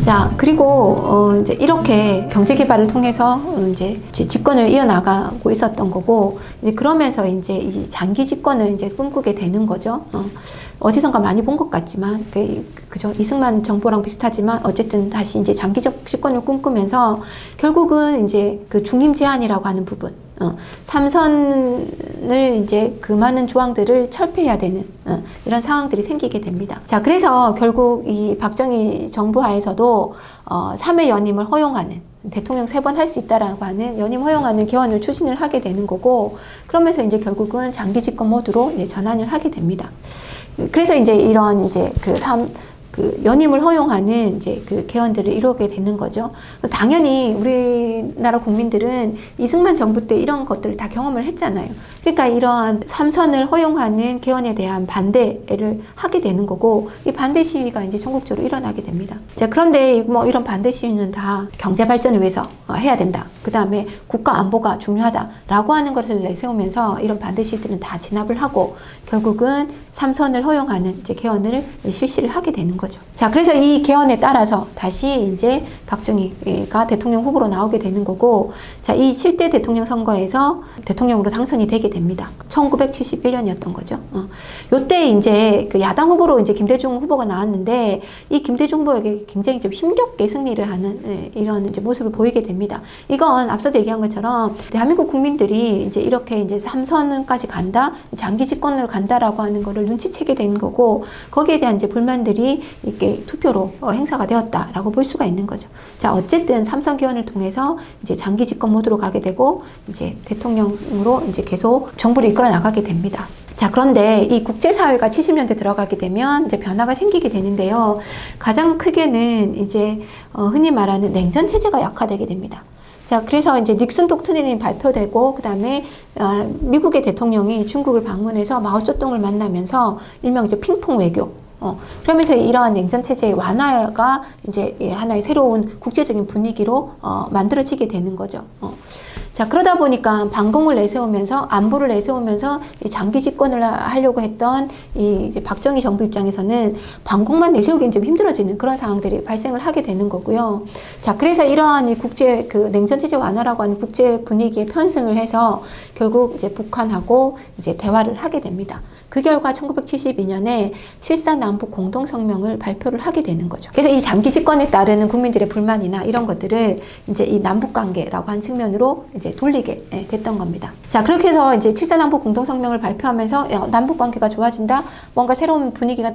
자, 그리고 이제 이렇게 경제 개발을 통해서 이제 집권을 이어나가고 있었던 거고, 이제 그러면서 이제 이 장기 집권을 이제 꿈꾸게 되는 거죠. 어디선가 많이 본 것 같지만, 그죠? 이승만 정부랑 비슷하지만 어쨌든 다시 이제 장기적 집권을 꿈꾸면서 결국은 이제 그 중임 제한이라고 하는 부분, 삼선을 이제 그 많은 조항들을 철폐해야 되는 이런 상황들이 생기게 됩니다. 자, 그래서 결국 이 박정희 정부 하에서도 3회 연임을 허용하는, 대통령 3번 할 수 있다라고 하는 연임 허용하는 개헌을 추진을 하게 되는 거고, 그러면서 이제 결국은 장기 집권 모드로 이제 전환을 하게 됩니다. 그래서 이제 이런 이제 그 연임을 허용하는 이제 그 개헌들을 이루게 되는 거죠. 당연히 우리나라 국민들은 이승만 정부 때 이런 것들을 다 경험을 했잖아요. 그러니까 이러한 3선을 허용하는 개헌에 대한 반대를 하게 되는 거고, 이 반대 시위가 이제 전국적으로 일어나게 됩니다. 자, 그런데 뭐 이런 반대 시위는 다 경제 발전을 위해서 해야 된다. 그 다음에 국가 안보가 중요하다라고 하는 것을 내세우면서 이런 반대 시위들은 다 진압을 하고 결국은 3선을 허용하는 이제 개헌을 실시를 하게 되는 거죠. 자, 그래서 이 개헌에 따라서 다시 이제 박정희가 대통령 후보로 나오게 되는 거고, 자, 이 7대 대통령 선거에서 대통령으로 당선이 되게 됩니다. 1971년이었던 거죠. 요때 이제 그 야당 후보로 이제 김대중 후보가 나왔는데, 이 김대중 후보에게 굉장히 좀 힘겹게 승리를 하는 이런 이제 모습을 보이게 됩니다. 이건 앞서도 얘기한 것처럼 대한민국 국민들이 이제 이렇게 이제 3선까지 간다, 장기 집권으로 간다라고 하는 거를 눈치채게 되는 거고, 거기에 대한 이제 불만들이 이렇게 투표로 행사가 되었다라고 볼 수가 있는 거죠. 자, 어쨌든 3선 개헌을 통해서 이제 장기 집권 모드로 가게 되고, 이제 대통령으로 이제 계속 정부를 이끌어 나가게 됩니다. 자, 그런데 이 국제사회가 70년대 들어가게 되면 이제 변화가 생기게 되는데요. 가장 크게는 이제 흔히 말하는 냉전 체제가 약화되게 됩니다. 자, 그래서 이제 닉슨 독트린이 발표되고, 그 다음에 미국의 대통령이 중국을 방문해서 마오쩌둥을 만나면서 일명 이제 핑퐁 외교. 그러면서 이러한 냉전체제의 완화가 이제 하나의 새로운 국제적인 분위기로 만들어지게 되는 거죠. 자, 그러다 보니까 반공을 내세우면서, 안보를 내세우면서 이 장기 집권을 하려고 했던 이 이제 박정희 정부 입장에서는 반공만 내세우기는 좀 힘들어지는 그런 상황들이 발생을 하게 되는 거고요. 자, 그래서 이러한 이 국제 그 냉전체제 완화라고 하는 국제 분위기에 편승을 해서 결국 이제 북한하고 이제 대화를 하게 됩니다. 그 결과 1972년에 7.4 남북 공동성명을 발표를 하게 되는 거죠. 그래서 이 장기 집권에 따르는 국민들의 불만이나 이런 것들을 이제 이 남북관계라고 한 측면으로 이제 돌리게 됐던 겁니다. 자, 그렇게 해서 이제 7.4 남북 공동성명을 발표하면서 남북관계가 좋아진다, 뭔가 새로운 분위기가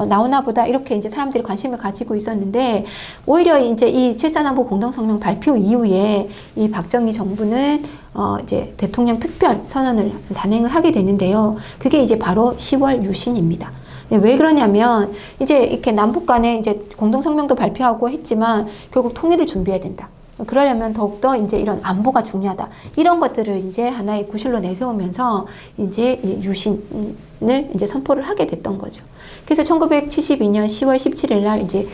나오나 보다, 이렇게 이제 사람들이 관심을 가지고 있었는데, 오히려 이제 이 7.4 남북 공동성명 발표 이후에 이 박정희 정부는 이제 대통령 특별 선언을 단행을 하게 되는데요. 그게 이제 바로 10월 유신입니다. 왜 그러냐면 이제 이렇게 남북 간에 이제 공동성명도 발표하고 했지만 결국 통일을 준비해야 된다. 그러려면 더욱더 이제 이런 안보가 중요하다. 이런 것들을 이제 하나의 구실로 내세우면서 이제 유신을 이제 선포를 하게 됐던 거죠. 그래서 1972년 10월 17일 날 이제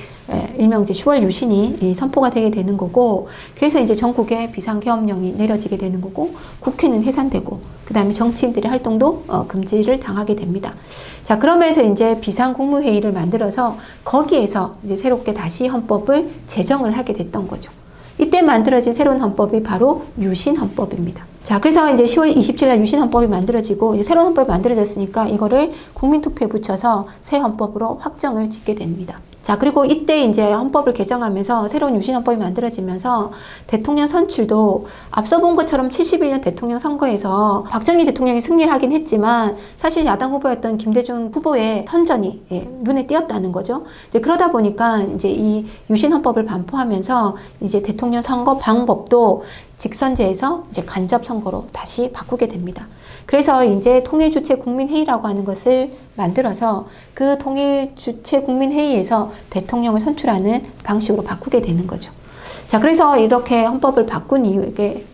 일명 이제 10월 유신이 선포가 되게 되는 거고, 그래서 이제 전국에 비상계엄령이 내려지게 되는 거고, 국회는 해산되고, 그 다음에 정치인들의 활동도 금지를 당하게 됩니다. 자, 그러면서 이제 비상국무회의를 만들어서 거기에서 이제 새롭게 다시 헌법을 제정을 하게 됐던 거죠. 이때 만들어진 새로운 헌법이 바로 유신헌법입니다. 자, 그래서 이제 10월 27일 유신헌법이 만들어지고, 이제 새로운 헌법이 만들어졌으니까 이거를 국민투표에 붙여서 새 헌법으로 확정을 짓게 됩니다. 자, 그리고 이때 이제 헌법을 개정하면서 새로운 유신헌법이 만들어지면서 대통령 선출도 앞서 본 것처럼 71년 대통령 선거에서 박정희 대통령이 승리를 하긴 했지만 사실 야당 후보였던 김대중 후보의 선전이 눈에 띄었다는 거죠. 이제 그러다 보니까 이제 이 유신헌법을 반포하면서 이제 대통령 선거 방법도 직선제에서 이제 간접 선거로 다시 바꾸게 됩니다. 그래서 이제 통일주체 국민회의라고 하는 것을 만들어서 그 통일주체 국민회의에서 대통령을 선출하는 방식으로 바꾸게 되는 거죠. 자, 그래서 이렇게 헌법을 바꾼 이유에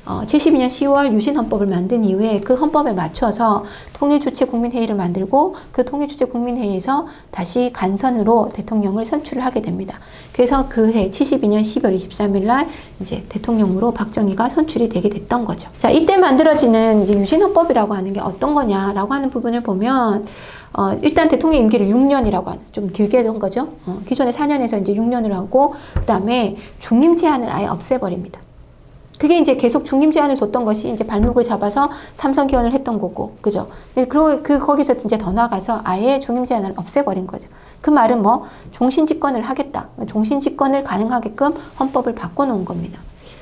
72년 10월 유신헌법을 만든 이후에 그 헌법에 맞춰서 통일주체국민회의를 만들고 그 통일주체국민회의에서 다시 간선으로 대통령을 선출을 하게 됩니다. 그래서 그 해 72년 10월 23일 날 이제 대통령으로 박정희가 선출이 되게 됐던 거죠. 자, 이때 만들어지는 이제 유신헌법이라고 하는 게 어떤 거냐라고 하는 부분을 보면 일단 대통령 임기를 6년이라고 하는, 좀 길게 한 거죠. 기존에 4년에서 이제 6년을 하고, 그 다음에 중임 제한을 아예 없애버립니다. 그게 이제 계속 중임 제한을 뒀던 것이 이제 발목을 잡아서 삼선 개헌을 했던 거고, 그죠? 그리고 거기서 이제 더 나가서 아예 중임 제한을 없애버린 거죠. 그 말은 뭐, 종신 집권을 하겠다. 종신 집권을 가능하게끔 헌법을 바꿔놓은 겁니다.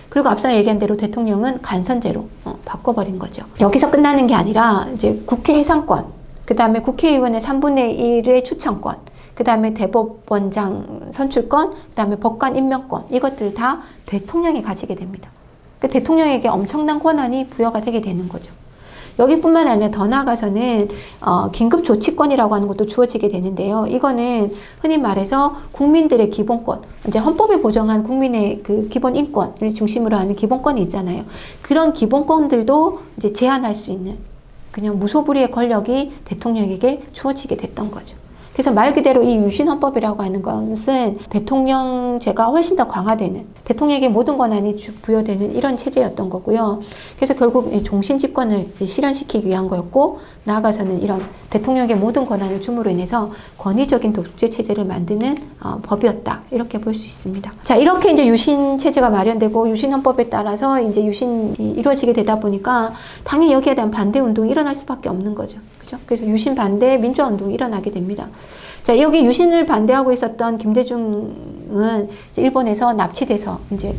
그리고 앞서 얘기한 대로 대통령은 간선제로 바꿔버린 거죠. 여기서 끝나는 게 아니라 이제 국회 해상권, 그 다음에 국회의원의 3분의 1의 추천권, 그 다음에 대법원장 선출권, 그 다음에 법관 임명권, 이것들 다 대통령이 가지게 됩니다. 대통령에게 엄청난 권한이 부여가 되게 되는 거죠. 여기뿐만 아니라 더 나아가서는 긴급조치권이라고 하는 것도 주어지게 되는데요. 이거는 흔히 말해서 국민들의 기본권, 이제 헌법에 보장한 국민의 그 기본 인권을 중심으로 하는 기본권이 있잖아요. 그런 기본권들도 이제 제한할 수 있는 그냥 무소불위의 권력이 대통령에게 주어지게 됐던 거죠. 그래서 말 그대로 이 유신헌법이라고 하는 것은 대통령제가 훨씬 더 강화되는, 대통령에게 모든 권한이 부여되는 이런 체제였던 거고요. 그래서 결국 이 종신집권을 실현시키기 위한 거였고, 나아가서는 이런 대통령에게 모든 권한을 줌으로 인해서 권위적인 독재체제를 만드는 법이었다. 이렇게 볼 수 있습니다. 자, 이렇게 이제 유신체제가 마련되고 유신헌법에 따라서 이제 유신이 이루어지게 되다 보니까 당연히 여기에 대한 반대운동이 일어날 수밖에 없는 거죠. 그죠? 그래서 유신 반대 민주화운동이 일어나게 됩니다. 자, 여기 유신을 반대하고 있었던 김대중은 일본에서 납치돼서 이제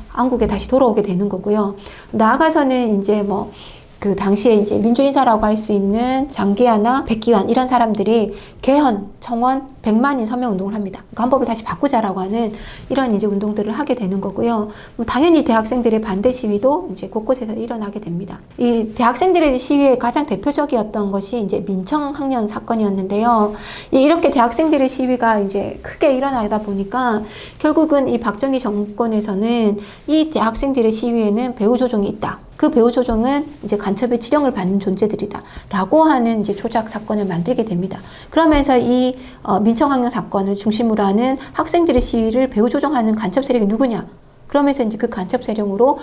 한국에 다시 돌아오게 되는 거고요. 나아가서는 이제 뭐 그 당시에 이제 민주인사라고 할 수 있는 장기하나 백기환 이런 사람들이 개헌, 청원, 100만인 서명 운동을 합니다. 그러니까 헌법을 다시 바꾸자라고 하는 이런 이제 운동들을 하게 되는 거고요. 당연히 대학생들의 반대 시위도 이제 곳곳에서 일어나게 됩니다. 이 대학생들의 시위의 가장 대표적이었던 것이 이제 민청학년 사건이었는데요. 이렇게 대학생들의 시위가 이제 크게 일어나다 보니까 결국은 이 박정희 정권에서는 이 대학생들의 시위에는 배후 조종이 있다. 그 배후 조종은 이제 간첩의 지령을 받는 존재들이다. 라고 하는 이제 조작 사건을 만들게 됩니다. 그러면서 이 민청학년 사건을 중심으로 하는 학생들의 시위를 배후 조종하는 간첩 세력이 누구냐? 그러면서 이제 그 간첩 세력으로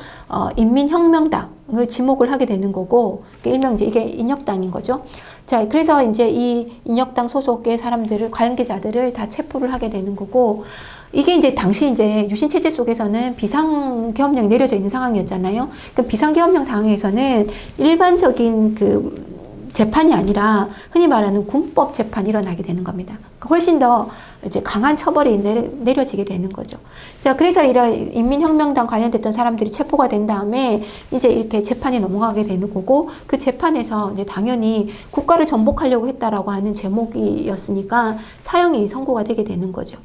인민혁명당을 지목을 하게 되는 거고, 일명 이제 이게 인혁당인 거죠. 자, 그래서 이제 이 인혁당 소속의 사람들을, 관계자들을 다 체포를 하게 되는 거고, 이게 이제 당시 이제 유신체제 속에서는 비상계엄령이 내려져 있는 상황이었잖아요. 그 비상계엄령 상황에서는 일반적인 그 재판이 아니라 흔히 말하는 군법 재판이 일어나게 되는 겁니다. 훨씬 더 이제 강한 처벌이 내려지게 되는 거죠. 자, 그래서 이런 인민혁명당 관련됐던 사람들이 체포가 된 다음에 이제 이렇게 재판이 넘어가게 되는 거고, 그 재판에서 이제 당연히 국가를 전복하려고 했다라고 하는 제목이었으니까 사형이 선고가 되게 되는 거죠.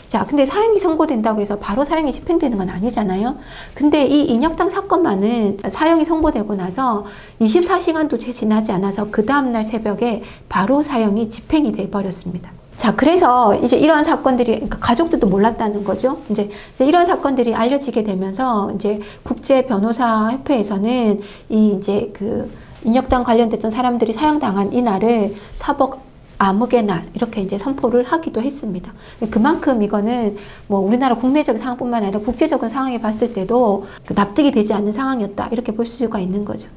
자, 근데 사형이 선고된다고 해서 바로 사형이 집행되는 건 아니잖아요. 근데 이 인혁당 사건만은 사형이 선고되고 나서 24시간도 채 지나지 않아서 그 다음날 새벽에 바로 사형이 집행이 돼 버렸습니다. 자, 그래서 이제 이러한 사건들이, 그러니까 가족들도 몰랐다는 거죠. 이제 이런 사건들이 알려지게 되면서 이제 국제 변호사 협회에서는 이 이제 그 인혁당 관련됐던 사람들이 사형당한 이 날을 사법 암흑의 날 이렇게 이제 선포를 하기도 했습니다. 그만큼 이거는 뭐 우리나라 국내적 상황뿐만 아니라 국제적인 상황에 봤을 때도 납득이 되지 않는 상황이었다 이렇게 볼 수가 있는 거죠.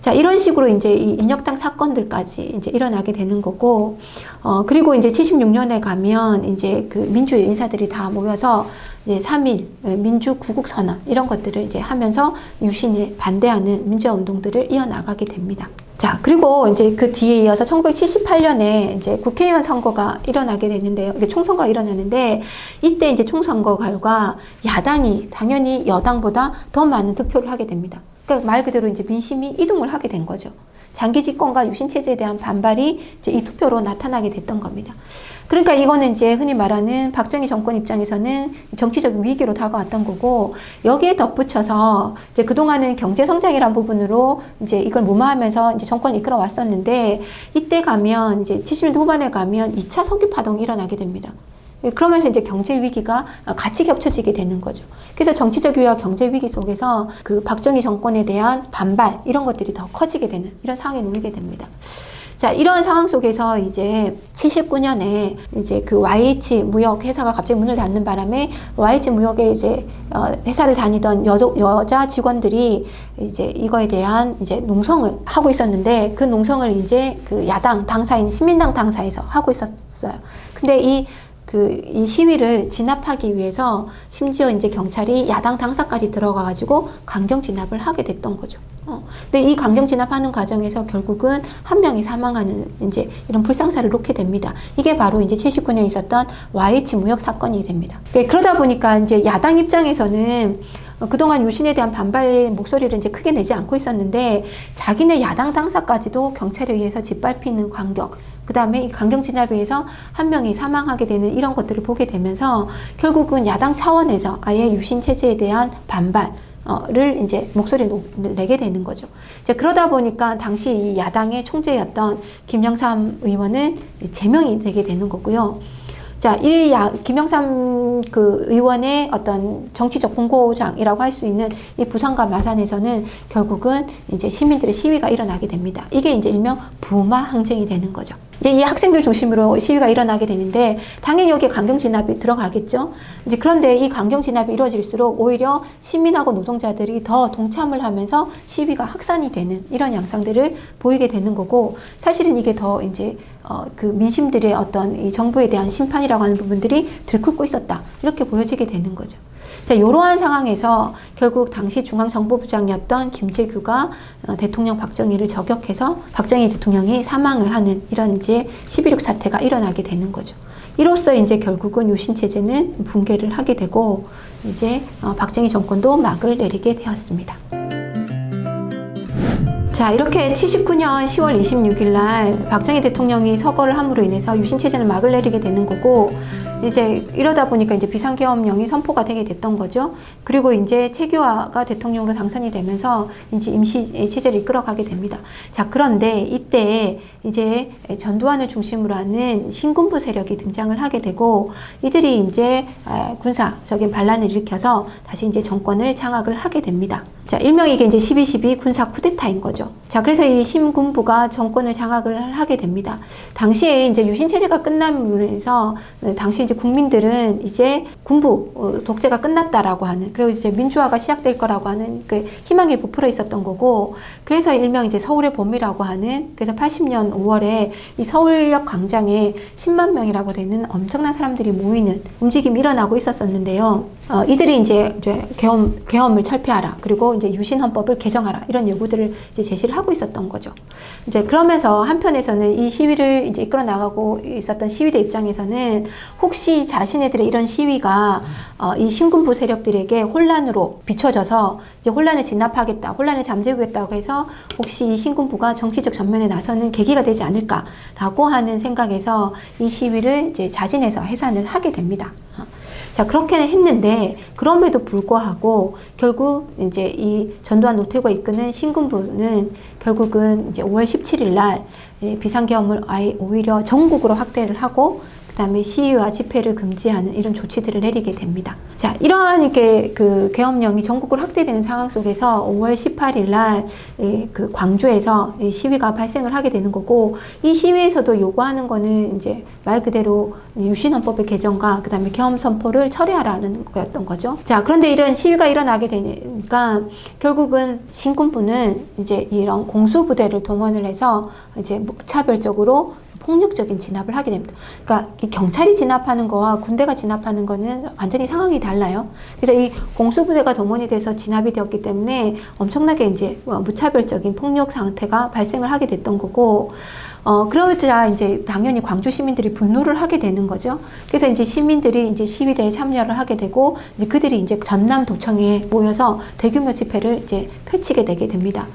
자, 이런 식으로 이제 이 인혁당 사건들까지 이제 일어나게 되는 거고, 그리고 이제 76년에 가면 이제 그 민주 인사들이 다 모여서 이제 3.1 민주구국선언 이런 것들을 이제 하면서 유신에 반대하는 민주화 운동들을 이어나가게 됩니다. 자, 그리고 이제 그 뒤에 이어서 1978년에 이제 국회의원 선거가 일어나게 되는데요. 이게 총선거가 일어나는데, 이때 이제 총선거 결과 야당이 당연히 여당보다 더 많은 득표를 하게 됩니다. 그러니까 말 그대로 이제 민심이 이동을 하게 된 거죠. 장기 집권과 유신 체제에 대한 반발이 이제 이 투표로 나타나게 됐던 겁니다. 그러니까 이거는 이제 흔히 말하는 박정희 정권 입장에서는 정치적인 위기로 다가왔던 거고, 여기에 덧붙여서 이제 그동안은 경제 성장이란 부분으로 이제 이걸 무마하면서 이제 정권을 이끌어 왔었는데, 이때 가면 이제 70년대 후반에 가면 2차 석유 파동이 일어나게 됩니다. 그러면서 이제 경제 위기가 같이 겹쳐지게 되는 거죠. 그래서 정치적 위기와 경제 위기 속에서 그 박정희 정권에 대한 반발 이런 것들이 더 커지게 되는 이런 상황에 놓이게 됩니다. 자, 이런 상황 속에서 이제 79년에 이제 그 YH 무역 회사가 갑자기 문을 닫는 바람에 YH 무역에 이제 회사를 다니던 여자 직원들이 이제 이거에 대한 이제 농성을 하고 있었는데 그 농성을 이제 그 야당 당사인 신민당 당사에서 하고 있었어요. 근데 이 시위를 진압하기 위해서 심지어 이제 경찰이 야당 당사까지 들어가가지고 강경 진압을 하게 됐던 거죠. 근데 이 강경 진압하는 과정에서 결국은 한 명이 사망하는 이제 이런 불상사를 놓게 됩니다. 이게 바로 이제 79년에 있었던 YH 무역 사건이 됩니다. 그러다 보니까 이제 야당 입장에서는 그동안 유신에 대한 반발 목소리를 이제 크게 내지 않고 있었는데 자기네 야당 당사까지도 경찰에 의해서 짓밟히는 광경, 그 다음에 이 강경 진압에 의해서 한 명이 사망하게 되는 이런 것들을 보게 되면서 결국은 야당 차원에서 아예 유신 체제에 대한 반발을 이제 목소리를 내게 되는 거죠. 이제 그러다 보니까 당시 이 야당의 총재였던 김영삼 의원은 제명이 되게 되는 거고요. 자, 김영삼 그 의원의 어떤 정치적 공고장이라고 할 수 있는 이 부산과 마산에서는 결국은 이제 시민들의 시위가 일어나게 됩니다. 이게 이제 일명 부마 항쟁이 되는 거죠. 이제 이 학생들 중심으로 시위가 일어나게 되는데 당연히 여기에 강경 진압이 들어가겠죠. 이제 그런데 이 강경 진압이 이루어질수록 오히려 시민하고 노동자들이 더 동참을 하면서 시위가 확산이 되는 이런 양상들을 보이게 되는 거고, 사실은 이게 더 이제 그 민심들의 어떤 이 정부에 대한 심판이라고 하는 부분들이 들끓고 있었다, 이렇게 보여지게 되는 거죠. 자, 이러한 상황에서 결국 당시 중앙정보부장이었던 김재규가 대통령 박정희를 저격해서 박정희 대통령이 사망을 하는 이런 이제 11.6 사태가 일어나게 되는 거죠. 이로써 이제 결국은 유신체제는 붕괴를 하게 되고 이제 박정희 정권도 막을 내리게 되었습니다. 자, 이렇게 79년 10월 26일 날 박정희 대통령이 서거를 함으로 인해서 유신체제는 막을 내리게 되는 거고, 이제 이러다 보니까 이제 비상계엄령이 선포가 되게 됐던 거죠. 그리고 이제 최규하가 대통령으로 당선이 되면서 이제 임시 체제를 이끌어가게 됩니다. 자, 그런데 이때 이제 전두환을 중심으로 하는 신군부 세력이 등장을 하게 되고, 이들이 이제 군사적인 반란을 일으켜서 다시 이제 정권을 장악을 하게 됩니다. 자, 일명 이게 이제 12.12 군사 쿠데타인 거죠. 자, 그래서 이 신군부가 정권을 장악을 하게 됩니다. 당시에 이제 유신체제가 끝나면서 당시 이제 국민들은 이제 군부 독재가 끝났다라고 하는, 그리고 이제 민주화가 시작될 거라고 하는 그 희망이 부풀어 있었던 거고, 그래서 일명 이제 서울의 봄이라고 하는, 그래서 80년 5월에 이 서울역 광장에 10만 명이라고 되는 엄청난 사람들이 모이는 움직임이 일어나고 있었었는데요. 이들이 이제 계엄을 철폐하라, 그리고 이제 유신헌법을 개정하라, 이런 요구들을 이제 제시를 하고 있었던 거죠. 이제 그러면서 한편에서는 이 시위를 이제 이끌어 나가고 있었던 시위대 입장에서는 혹시 자신네들의 이런 시위가 이 신군부 세력들에게 혼란으로 비춰져서 이제 혼란을 진압하겠다, 혼란을 잠재우겠다고 해서 혹시 이 신군부가 정치적 전면에 나서는 계기가 되지 않을까라고 하는 생각에서 이 시위를 이제 자진해서 해산을 하게 됩니다. 자, 그렇게 했는데 그럼에도 불구하고 결국 이제 이 전두환 노태우가 이끄는 신군부는 결국은 이제 5월 17일 날 비상계엄을 아예 오히려 전국으로 확대를 하고 그 다음에 시위와 집회를 금지하는 이런 조치들을 내리게 됩니다. 자, 이러한 이렇게 그 계엄령이 전국으로 확대되는 상황 속에서 5월 18일 날 그 광주에서 시위가 발생을 하게 되는 거고, 이 시위에서도 요구하는 거는 이제 말 그대로 유신헌법의 개정과 그 다음에 계엄 선포를 철회하라는 거였던 거죠. 자, 그런데 이런 시위가 일어나게 되니까 결국은 신군부는 이제 이런 공수부대를 동원을 해서 이제 무차별적으로 폭력적인 진압을 하게 됩니다. 그러니까 이 경찰이 진압하는 거와 군대가 진압하는 거는 완전히 상황이 달라요. 그래서 이 공수부대가 동원이 돼서 진압이 되었기 때문에 엄청나게 이제 무차별적인 폭력 상태가 발생을 하게 됐던 거고, 그러자 이제 당연히 광주 시민들이 분노를 하게 되는 거죠. 그래서 이제 시민들이 이제 시위대에 참여를 하게 되고, 이제 그들이 이제 전남도청에 모여서 대규모 집회를 이제 펼치게 되게 됩니다.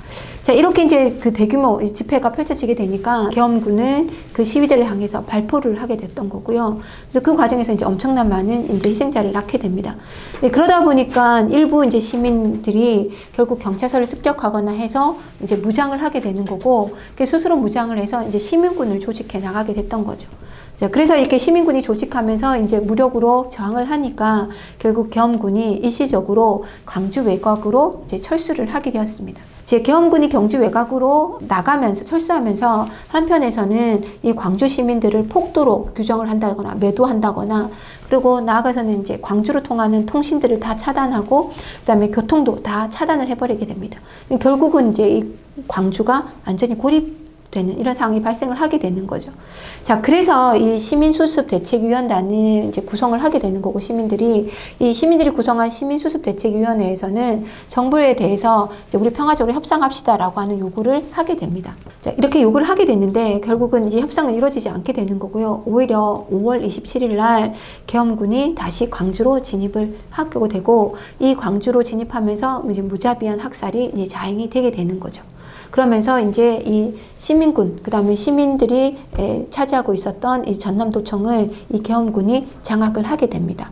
자, 이렇게 이제 그 대규모 집회가 펼쳐지게 되니까 계엄군은 그 시위대를 향해서 발포를 하게 됐던 거고요. 그래서 그 과정에서 이제 엄청난 많은 이제 희생자를 낳게 됩니다. 그러다 보니까 일부 이제 시민들이 결국 경찰서를 습격하거나 해서 이제 무장을 하게 되는 거고, 스스로 무장을 해서 이제 시민군을 조직해 나가게 됐던 거죠. 자, 그래서 이렇게 시민군이 조직하면서 이제 무력으로 저항을 하니까 결국 계엄군이 일시적으로 광주 외곽으로 이제 철수를 하게 되었습니다. 이제 계엄군이 경주 외곽으로 나가면서 철수하면서 한편에서는 이 광주 시민들을 폭도로 규정을 한다거나 매도한다거나 그리고 나아가서는 이제 광주로 통하는 통신들을 다 차단하고 그다음에 교통도 다 차단을 해버리게 됩니다. 결국은 이제 이 광주가 완전히 고립되는 이런 상황이 발생을 하게 되는 거죠. 자, 그래서 이 시민수습대책위원단을 이제 구성을 하게 되는 거고, 이 시민들이 구성한 시민수습대책위원회에서는 정부에 대해서 이제 우리 평화적으로 협상합시다라고 하는 요구를 하게 됩니다. 자, 이렇게 요구를 하게 됐는데 결국은 이제 협상은 이루어지지 않게 되는 거고요. 오히려 5월 27일 날 계엄군이 다시 광주로 진입을 하게 되고, 이 광주로 진입하면서 이제 무자비한 학살이 이제 자행이 되게 되는 거죠. 그러면서 이제 이 시민군, 그 다음에 시민들이 차지하고 있었던 이 전남도청을 이 계엄군이 장악을 하게 됩니다.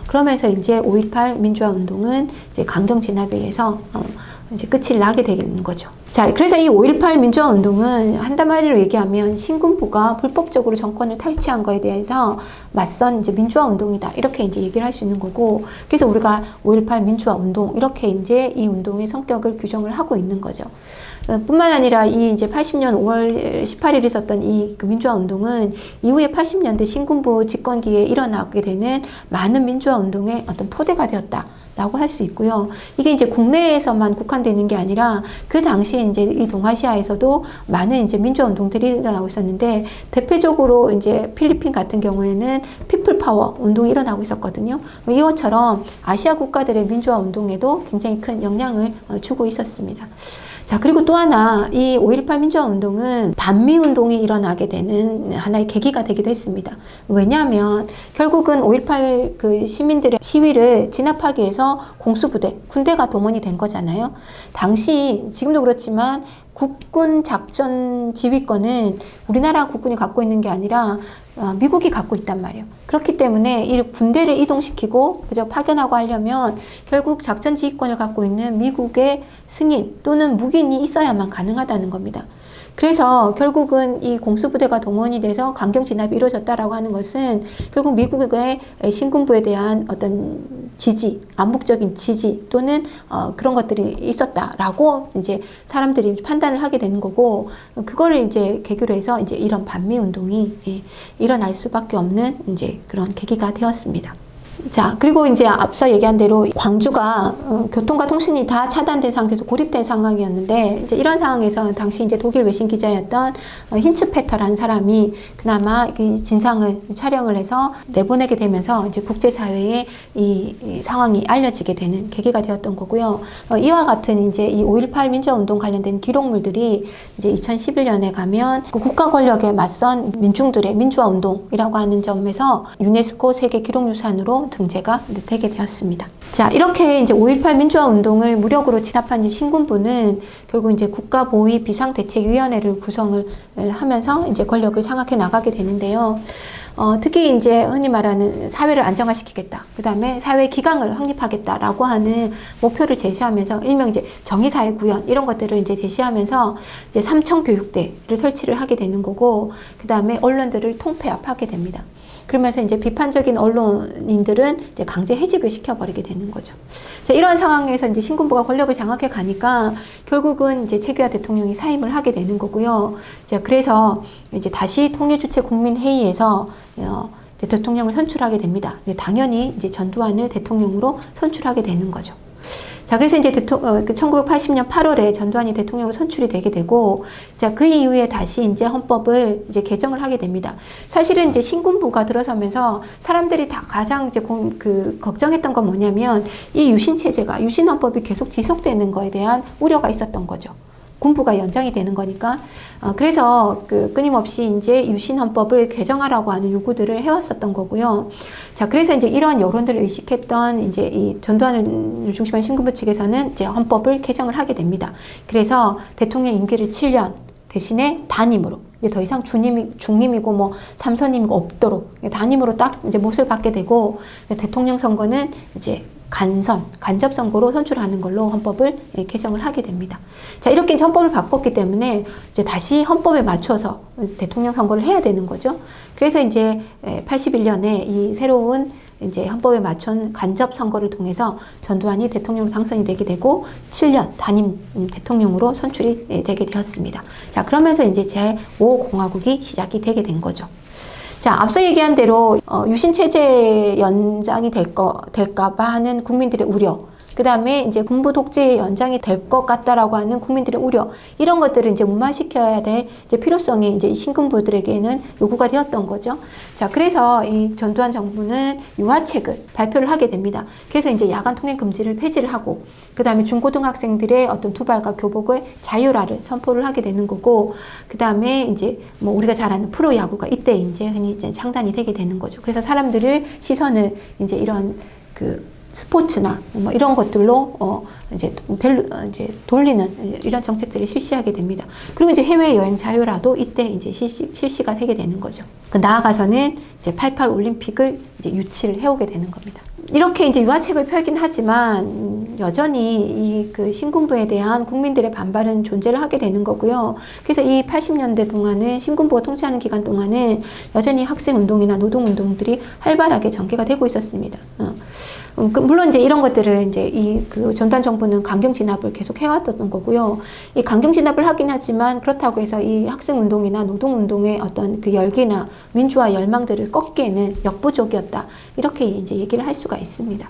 그러면서 이제 5.18 민주화 운동은 이제 강경 진압에 의해서 이제 끝이 나게 되는 거죠. 자, 그래서 이 5.18 민주화 운동은 한마디로 얘기하면 신군부가 불법적으로 정권을 탈취한 거에 대해서 맞선 이제 민주화 운동이다. 이렇게 이제 얘기를 할 수 있는 거고, 그래서 우리가 5.18 민주화 운동 이렇게 이제 이 운동의 성격을 규정을 하고 있는 거죠. 뿐만 아니라 이 이제 80년 5월 18일 있었던 이 민주화 운동은 이후에 80년대 신군부 집권기에 일어나게 되는 많은 민주화 운동의 어떤 토대가 되었다. 라고 할 수 있고요. 이게 이제 국내에서만 국한되는 게 아니라 그 당시에 이제 이 동아시아에서도 많은 이제 민주화 운동들이 일어나고 있었는데, 대표적으로 이제 필리핀 같은 경우에는 피플 파워 운동이 일어나고 있었거든요. 이것처럼 아시아 국가들의 민주화 운동에도 굉장히 큰 영향을 주고 있었습니다. 자, 그리고 또 하나, 이 5.18 민주화 운동은 반미 운동이 일어나게 되는 하나의 계기가 되기도 했습니다. 왜냐하면 결국은 5.18 그 시민들의 시위를 진압하기 위해서 공수부대, 군대가 동원이 된 거잖아요. 당시, 지금도 그렇지만 국군 작전 지휘권은 우리나라 국군이 갖고 있는 게 아니라 미국이 갖고 있단 말이에요. 그렇기 때문에 이 군대를 이동시키고 그저 파견하고 하려면 결국 작전 지휘권을 갖고 있는 미국의 승인 또는 묵인이 있어야만 가능하다는 겁니다. 그래서 결국은 이 공수부대가 동원이 돼서 강경 진압이 이루어졌다라고 하는 것은 결국 미국의 신군부에 대한 어떤 지지, 암묵적인 지지 또는 그런 것들이 있었다라고 이제 사람들이 판단을 하게 되는 거고, 그거를 이제 계기로 해서 이제 이런 반미 운동이 일어날 수밖에 없는 이제 그런 계기가 되었습니다. 자, 그리고 이제 앞서 얘기한 대로 광주가 교통과 통신이 다 차단된 상태에서 고립된 상황이었는데, 이제 이런 상황에서 당시 이제 독일 외신 기자였던 힌츠페터라는 사람이 그나마 이 진상을 촬영을 해서 내보내게 되면서 이제 국제사회에 이 상황이 알려지게 되는 계기가 되었던 거고요. 이와 같은 이제 이 5.18 민주화 운동 관련된 기록물들이 이제 2011년에 가면 국가 권력에 맞선 민중들의 민주화 운동이라고 하는 점에서 유네스코 세계 기록유산으로 등재가 되게 되었습니다. 자, 이렇게 이제 5.18 민주화 운동을 무력으로 진압한 이 신군부는 결국 이제 국가보위 비상대책위원회를 구성을 하면서 이제 권력을 장악해 나가게 되는데요. 특히 이제 흔히 말하는 사회를 안정화시키겠다. 그 다음에 사회 기강을 확립하겠다라고 하는 목표를 제시하면서 일명 이제 정의사회 구현 이런 것들을 이제 제시하면서 이제 3청 교육대를 설치를 하게 되는 거고, 그 다음에 언론들을 통폐합하게 됩니다. 그러면서 이제 비판적인 언론인들은 이제 강제 해직을 시켜버리게 되는 거죠. 자, 이런 상황에서 이제 신군부가 권력을 장악해 가니까 결국은 이제 최규하 대통령이 사임을 하게 되는 거고요. 자, 그래서 이제 다시 통일주체 국민회의에서 대통령을 선출하게 됩니다. 당연히 이제 전두환을 대통령으로 선출하게 되는 거죠. 자, 그래서 이제 1980년 8월에 전두환이 대통령으로 선출이 되게 되고, 자, 그 이후에 다시 이제 헌법을 이제 개정을 하게 됩니다. 사실은 이제 신군부가 들어서면서 사람들이 다 가장 이제 걱정했던 건 뭐냐면 이 유신체제가, 유신헌법이 계속 지속되는 거에 대한 우려가 있었던 거죠. 군부가 연장이 되는 거니까. 그래서 끊임없이 이제 유신헌법을 개정하라고 하는 요구들을 해왔었던 거고요. 자, 그래서 이제 이런 여론들을 의식했던 이제 이 전두환을 중심한 신군부 측에서는 이제 헌법을 개정을 하게 됩니다. 그래서 대통령 임기를 7년 대신에 단임으로, 이제 더 이상 중임이고 뭐 삼선임이고 없도록 단임으로 딱 이제 못을 받게 되고, 대통령 선거는 이제 간접 선거로 선출하는 걸로 헌법을 개정을 하게 됩니다. 자, 이렇게 이제 헌법을 바꿨기 때문에 이제 다시 헌법에 맞춰서 대통령 선거를 해야 되는 거죠. 그래서 이제 81년에 이 새로운 이제 헌법에 맞춘 간접 선거를 통해서 전두환이 대통령으로 당선이 되게 되고 7년 단임 대통령으로 선출이 되게 되었습니다. 자, 그러면서 이제 제5공화국이 시작이 되게 된 거죠. 자, 앞서 얘기한 대로 유신체제 연장이 될까봐 하는 국민들의 우려, 그 다음에 이제 군부 독재 연장이 될 것 같다라고 하는 국민들의 우려, 이런 것들을 이제 무마시켜야 될 이제 필요성이 이제 신군부들에게는 요구가 되었던 거죠. 자, 그래서 이 전두환 정부는 유화책을 발표를 하게 됩니다. 그래서 이제 야간 통행 금지를 폐지를 하고, 그 다음에 중고등학생들의 어떤 두발과 교복의 자율화를 선포를 하게 되는 거고, 그 다음에 이제 뭐 우리가 잘 아는 프로야구가 이때 이제 흔히 이제 창단이 되게 되는 거죠. 그래서 사람들을 시선을 이제 이런 스포츠나 뭐 이런 것들로 이제 돌리는 이런 정책들을 실시하게 됩니다. 그리고 이제 해외 여행 자유라도 이때 이제 실시가 되게 되는 거죠. 나아가서는 이제 88 올림픽을 이제 유치를 해오게 되는 겁니다. 이렇게 이제 유화책을 펴긴 하지만 여전히 이 신군부에 대한 국민들의 반발은 존재를 하게 되는 거고요. 그래서 이 80년대 동안은 신군부가 통치하는 기간 동안은 여전히 학생운동이나 노동운동들이 활발하게 전개가 되고 있었습니다. 물론 이제 이런 것들을 이제 전두환 정부는 강경 진압을 계속 해왔던 거고요. 이 강경 진압을 하긴 하지만 그렇다고 해서 이 학생운동이나 노동운동의 어떤 그 열기나 민주화 열망들을 꺾기에는 역부족이었다. 이렇게 이제 얘기를 할 수가 있습니다.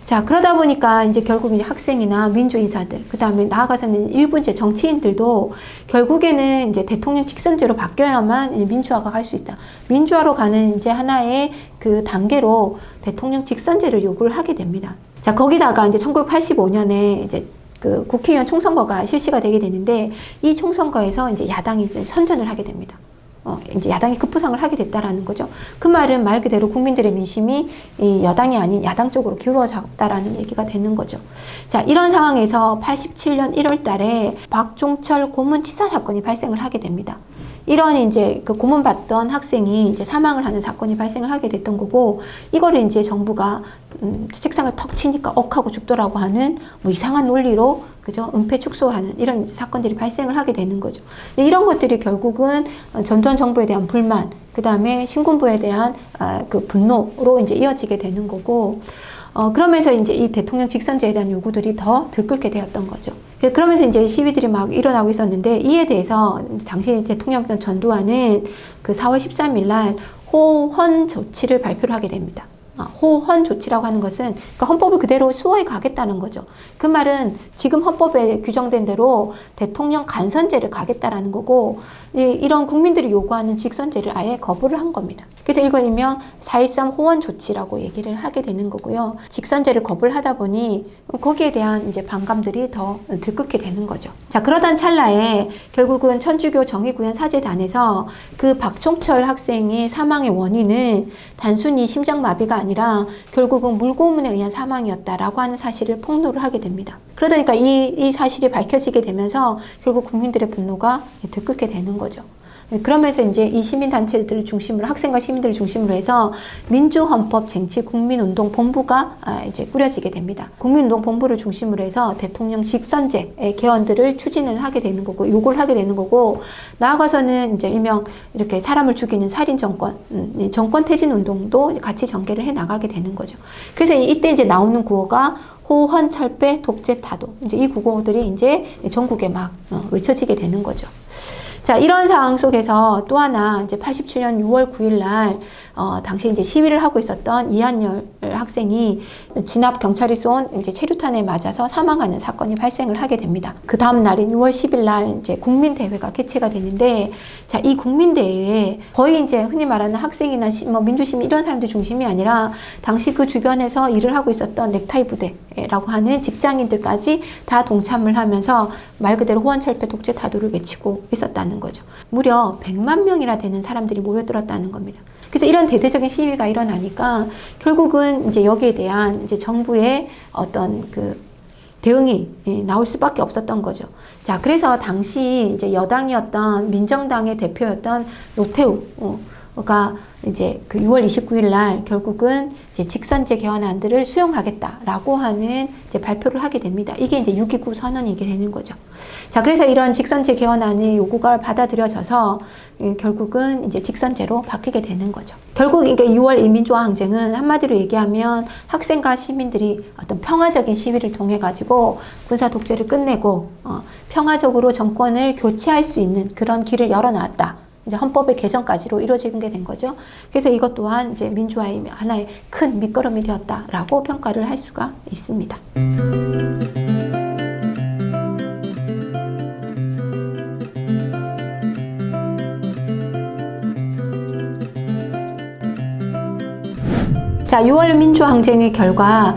자, 그러다 보니까 이제 결국 이제 학생이나 민주인사들, 그 다음에 나아가서는 일부 이제 정치인들도 결국에는 이제 대통령 직선제로 바뀌어야만 민주화가 갈 수 있다. 민주화로 가는 이제 하나의 그 단계로 대통령 직선제를 요구를 하게 됩니다. 자, 거기다가 이제 1985년에 이제 국회의원 총선거가 실시가 되게 되는데 이 총선거에서 이제 야당이 이제 선전을 하게 됩니다. 이제 야당이 급부상을 하게 됐다라는 거죠. 그 말은 말 그대로 국민들의 민심이 이 여당이 아닌 야당 쪽으로 기울어졌다라는 얘기가 되는 거죠. 자, 이런 상황에서 87년 1월 달에 박종철 고문치사 사건이 발생을 하게 됩니다. 이런 이제 고문받던 학생이 이제 사망을 하는 사건이 발생을 하게 됐던 거고, 이거를 이제 정부가 책상을 턱 치니까 억하고 죽더라고 하는 뭐 이상한 논리로 그죠? 은폐 축소하는 이런 사건들이 발생을 하게 되는 거죠. 근데 이런 것들이 결국은 전두환 정부에 대한 불만, 그 다음에 신군부에 대한 분노로 이제 이어지게 되는 거고, 그러면서 이제 이 대통령 직선제에 대한 요구들이 더 들끓게 되었던 거죠. 그러면서 이제 시위들이 막 일어나고 있었는데, 이에 대해서 당시 대통령이었던 전두환은 4월 13일 날 호헌 조치를 발표를 하게 됩니다. 호헌 조치라고 하는 것은 헌법을 그대로 수호해 가겠다는 거죠. 그 말은 지금 헌법에 규정된 대로 대통령 간선제를 가겠다라는 거고, 이런 국민들이 요구하는 직선제를 아예 거부를 한 겁니다. 그래서 이걸 일명 4.13 호헌 조치라고 얘기를 하게 되는 거고요. 직선제를 거부를 하다 보니 거기에 대한 이제 반감들이 더 들끓게 되는 거죠. 자, 그러던 찰나에 결국은 천주교 정의구현 사제단에서 박종철 학생의 사망의 원인은 단순히 심장마비가 아니라 결국은 물고문에 의한 사망이었다라고 하는 사실을 폭로를 하게 됩니다. 그러니까 이 사실이 밝혀지게 되면서 결국 국민들의 분노가 들끓게 되는 거죠. 그러면서 이제 이 시민단체들을 중심으로, 학생과 시민들을 중심으로 해서 민주헌법쟁취국민운동본부가 이제 꾸려지게 됩니다. 국민운동본부를 중심으로 해서 대통령 직선제 개헌들을 추진을 하게 되는 거고, 요구를 하게 되는 거고, 나아가서는 이제 일명 이렇게 사람을 죽이는 살인 정권, 정권 퇴진 운동도 같이 전개를 해 나가게 되는 거죠. 그래서 이때 이제 나오는 구호가 호헌 철폐 독재 타도, 이제 이 구호들이 이제 전국에 막 외쳐지게 되는 거죠. 자, 이런 상황 속에서 또 하나 이제 87년 6월 9일 날 당시 이제 시위를 하고 있었던 이한열 학생이 진압 경찰이 쏜 이제 체류탄에 맞아서 사망하는 사건이 발생을 하게 됩니다. 그 다음 날인 6월 10일 날 이제 국민대회가 개최가 되는데, 자, 이 국민대회에 거의 이제 흔히 말하는 학생이나 뭐 민주시민 이런 사람들 중심이 아니라 당시 그 주변에서 일을 하고 있었던 넥타이 부대라고 하는 직장인들까지 다 동참을 하면서 말 그대로 호헌철폐 독재 타도를 외치고 있었다는 거죠. 무려 100만 명이나 되는 사람들이 모여들었다는 겁니다. 그래서 이런 대대적인 시위가 일어나니까 결국은 이제 여기에 대한 이제 정부의 어떤 대응이 나올 수밖에 없었던 거죠. 자, 그래서 당시 이제 여당이었던 민정당의 대표였던 노태우가 이제 그 6월 29일 날 결국은 이제 직선제 개헌안들을 수용하겠다라고 하는 이제 발표를 하게 됩니다. 이게 이제 6.29 선언이게 되는 거죠. 자, 그래서 이런 직선제 개헌안의 요구가 받아들여져서 결국은 이제 직선제로 바뀌게 되는 거죠. 결국 이게 6월 민주화 항쟁은 한마디로 얘기하면 학생과 시민들이 어떤 평화적인 시위를 통해 가지고 군사 독재를 끝내고 평화적으로 정권을 교체할 수 있는 그런 길을 열어놨다. 이제 헌법의 개정까지로 이루어지게 된 거죠. 그래서 이것 또한 이제 민주화의 하나의 큰 밑거름이 되었다라고 평가를 할 수가 있습니다. 자, 6월 민주화 항쟁의 결과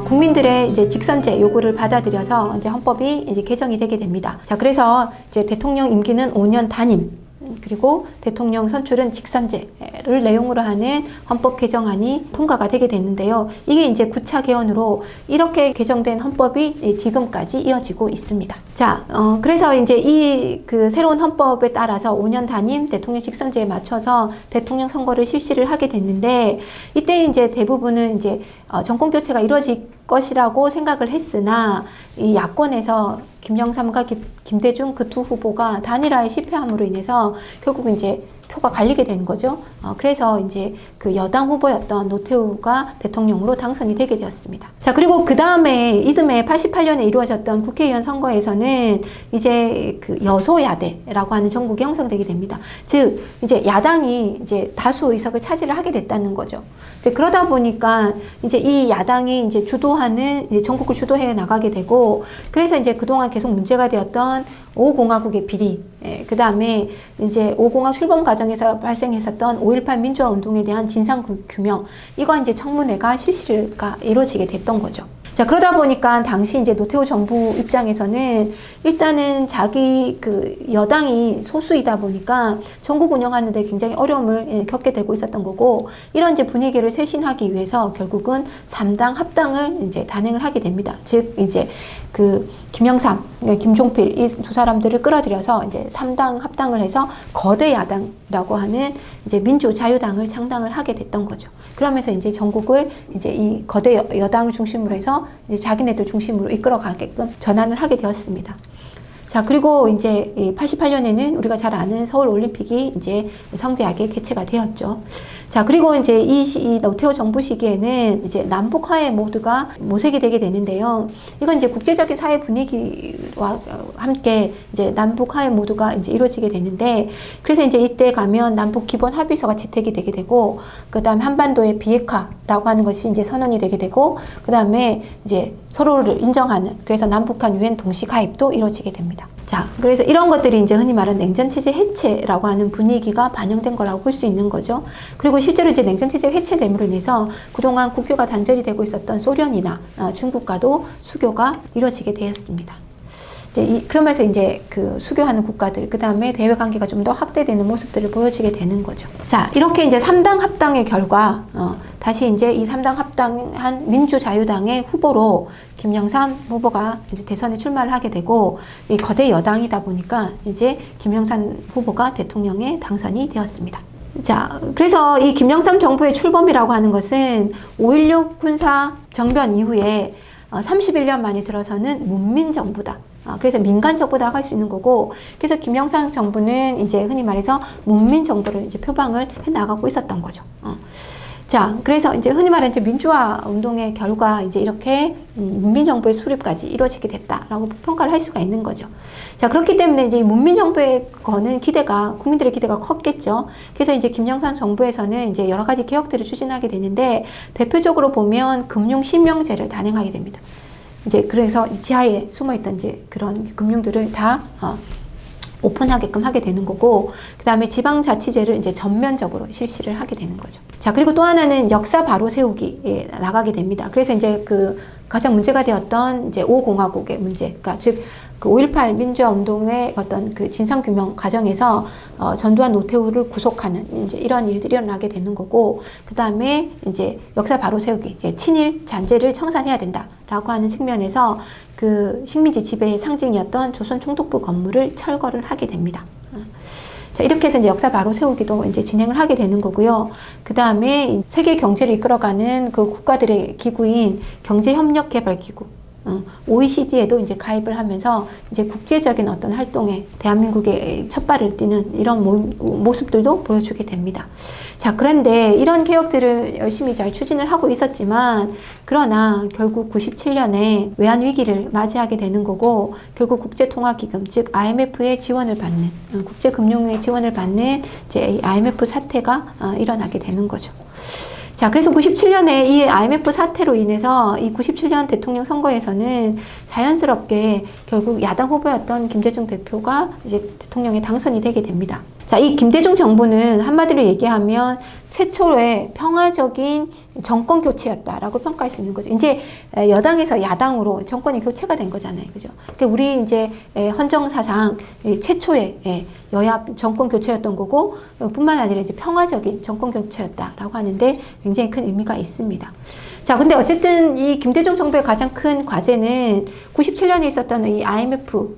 국민들의 이제 직선제 요구를 받아들여서 이제 헌법이 이제 개정이 되게 됩니다. 자, 그래서 이제 대통령 임기는 5년 단임. 그리고 대통령 선출은 직선제를 내용으로 하는 헌법 개정안이 통과가 되게 됐는데요. 이게 이제 9차 개헌으로 이렇게 개정된 헌법이 지금까지 이어지고 있습니다. 자, 그래서 이제 이 그 새로운 헌법에 따라서 5년 단임 대통령 직선제에 맞춰서 대통령 선거를 실시를 하게 됐는데 이때 이제 대부분은 이제 정권 교체가 이루어질 것이라고 생각을 했으나 이 야권에서 김영삼과 김대중 그 두 후보가 단일화에 실패함으로 인해서 결국 이제 표가 갈리게 되는 거죠. 그래서 이제 그 여당 후보였던 노태우가 대통령으로 당선이 되게 되었습니다. 자, 그리고 그 다음에 이듬해 88년에 이루어졌던 국회의원 선거에서는 이제 그 여소야대라고 하는 정국이 형성되게 됩니다. 즉, 이제 야당이 이제 다수 의석을 차지를 하게 됐다는 거죠. 이제 그러다 보니까 이제 이 야당이 이제 주도하는 이제 전국을 주도해 나가게 되고, 그래서 이제 그동안 계속 문제가 되었던 5공화국의 비리, 그 다음에 이제 5공화국 출범 과정에서 발생했었던 5.18 민주화 운동에 대한 진상규명, 이거 이제 청문회가 실시가 이루어지게 됐던 거죠. 자, 그러다 보니까 당시 이제 노태우 정부 입장에서는 일단은 자기 그 여당이 소수이다 보니까 전국 운영하는데 굉장히 어려움을 겪게 되고 있었던 거고, 이런 이제 분위기를 쇄신하기 위해서 결국은 3당 합당을 이제 단행을 하게 됩니다. 즉, 이제 그 김영삼, 김종필 이 두 사람들을 끌어들여서 이제 3당 합당을 해서 거대 야당이라고 하는 이제 민주자유당을 창당을 하게 됐던 거죠. 그러면서 이제 전국을 이제 이 거대 여당을 중심으로 해서 이제 자기네들 중심으로 이끌어가게끔 전환을 하게 되었습니다. 자, 그리고 이제 88년에는 우리가 잘 아는 서울 올림픽이 이제 성대하게 개최가 되었죠. 자, 그리고 이제 이 노태우 정부 시기에는 이제 남북 화해 모두가 모색이 되게 되는데요. 이건 이제 국제적인 사회 분위기와 함께 이제 남북 화해 모두가 이제 이루어지게 되는데, 그래서 이제 이때 가면 남북 기본 합의서가 채택이 되게 되고, 그 다음 한반도의 비핵화라고 하는 것이 이제 선언이 되게 되고, 그 다음에 이제 서로를 인정하는, 그래서 남북한 유엔 동시 가입도 이루어지게 됩니다. 자, 그래서 이런 것들이 이제 흔히 말하는 냉전체제 해체라고 하는 분위기가 반영된 거라고 볼 수 있는 거죠. 그리고 실제로 이제 냉전체제가 해체됨으로 인해서 그동안 국교가 단절이 되고 있었던 소련이나 중국과도 수교가 이루어지게 되었습니다. 그러면서 이제 그 수교하는 국가들, 그 다음에 대외 관계가 좀 더 확대되는 모습들을 보여지게 되는 거죠. 자, 이렇게 이제 3당 합당의 결과, 다시 이제 이 3당 합당한 민주자유당의 후보로 김영삼 후보가 이제 대선에 출마를 하게 되고, 이 거대 여당이다 보니까 이제 김영삼 후보가 대통령에 당선이 되었습니다. 자, 그래서 이 김영삼 정부의 출범이라고 하는 것은 5.16 군사 정변 이후에 31년 만에 들어서는 문민정부다. 그래서 민간 정부라고 할 수 있는 거고, 그래서 김영삼 정부는 이제 흔히 말해서 문민 정부를 이제 표방을 해 나가고 있었던 거죠. 자, 그래서 이제 흔히 말하는 이제 민주화 운동의 결과 이제 이렇게 문민 정부의 수립까지 이루어지게 됐다라고 평가를 할 수가 있는 거죠. 자, 그렇기 때문에 이제 문민 정부에 거는 기대가, 국민들의 기대가 컸겠죠. 그래서 이제 김영삼 정부에서는 이제 여러 가지 개혁들을 추진하게 되는데, 대표적으로 보면 금융실명제를 단행하게 됩니다. 이제 그래서 지하에 숨어있던 이제 그런 금융들을 다 오픈하게끔 하게 되는 거고, 그 다음에 지방자치제를 이제 전면적으로 실시를 하게 되는 거죠. 자, 그리고 또 하나는 역사 바로 세우기에 나가게 됩니다. 그래서 이제 그 가장 문제가 되었던 이제 5공화국의 문제, 그러니까 즉 그 5.18 민주화 운동의 어떤 그 진상규명 과정에서 전두환 노태우를 구속하는 이제 이런 일들이 일어나게 되는 거고, 그 다음에 이제 역사 바로 세우기, 이제 친일 잔재를 청산해야 된다라고 하는 측면에서 그 식민지 지배의 상징이었던 조선 총독부 건물을 철거를 하게 됩니다. 자, 이렇게 해서 이제 역사 바로 세우기도 이제 진행을 하게 되는 거고요. 그 다음에 세계 경제를 이끌어가는 그 국가들의 기구인 경제협력개발기구, OECD에도 이제 가입을 하면서 이제 국제적인 어떤 활동에 대한민국의 첫발을 띄는 이런 모습들도 보여주게 됩니다. 자, 그런데 이런 개혁들을 열심히 잘 추진을 하고 있었지만, 그러나 결국 97년에 외환위기를 맞이하게 되는 거고, 결국 국제통화기금, 즉 IMF의 지원을 받는, 국제금융의 지원을 받는 이제 IMF 사태가 일어나게 되는 거죠. 자, 그래서 97년에 이 IMF 사태로 인해서 이 97년 대통령 선거에서는 자연스럽게 결국 야당 후보였던 김대중 대표가 이제 대통령에 당선이 되게 됩니다. 자, 이 김대중 정부는 한마디로 얘기하면 최초의 평화적인 정권 교체였다라고 평가할 수 있는 거죠. 이제 여당에서 야당으로 정권이 교체가 된 거잖아요. 그죠? 그러니까 우리 이제 헌정사상 최초의 여야 정권 교체였던 거고, 뿐만 아니라 이제 평화적인 정권 교체였다라고 하는데 굉장히 큰 의미가 있습니다. 자, 근데 어쨌든 이 김대중 정부의 가장 큰 과제는 97년에 있었던 이 IMF,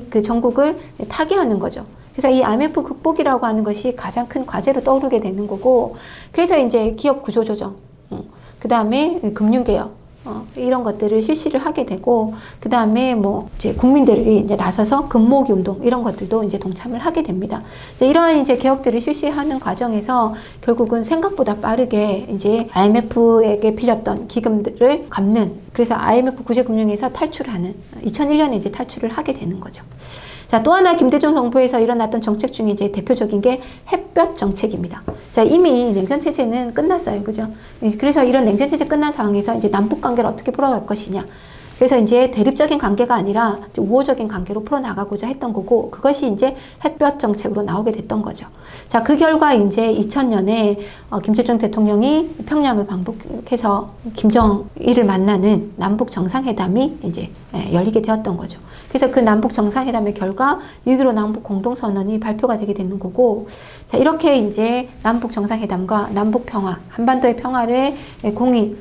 그 전국을 타개하는 거죠. 그래서 이 IMF 극복이라고 하는 것이 가장 큰 과제로 떠오르게 되는 거고, 그래서 이제 기업 구조 조정, 그 다음에 금융개혁, 이런 것들을 실시를 하게 되고, 그 다음에 뭐 이제 국민들이 이제 나서서 금모으기 운동 이런 것들도 이제 동참을 하게 됩니다. 이제 이러한 이제 개혁들을 실시하는 과정에서 결국은 생각보다 빠르게 이제 IMF에게 빌렸던 기금들을 갚는, 그래서 IMF 구제금융에서 탈출하는 2001년에 이제 탈출을 하게 되는 거죠. 자, 또 하나 김대중 정부에서 일어났던 정책 중에 이제 대표적인 게 햇볕 정책입니다. 자, 이미 냉전 체제는 끝났어요. 그죠? 그래서 이런 냉전 체제 끝난 상황에서 이제 남북 관계를 어떻게 풀어갈 것이냐. 그래서 이제 대립적인 관계가 아니라 이제 우호적인 관계로 풀어나가고자 했던 거고, 그것이 이제 햇볕 정책으로 나오게 됐던 거죠. 자, 그 결과 이제 2000년에 김대중 대통령이 평양을 방북해서 김정일을 만나는 남북 정상회담이 이제 열리게 되었던 거죠. 그래서 그 남북 정상회담의 결과 6.15 남북 공동선언이 발표가 되게 되는 거고, 자, 이렇게 이제 남북 정상회담과 남북 평화, 한반도의 평화를 공이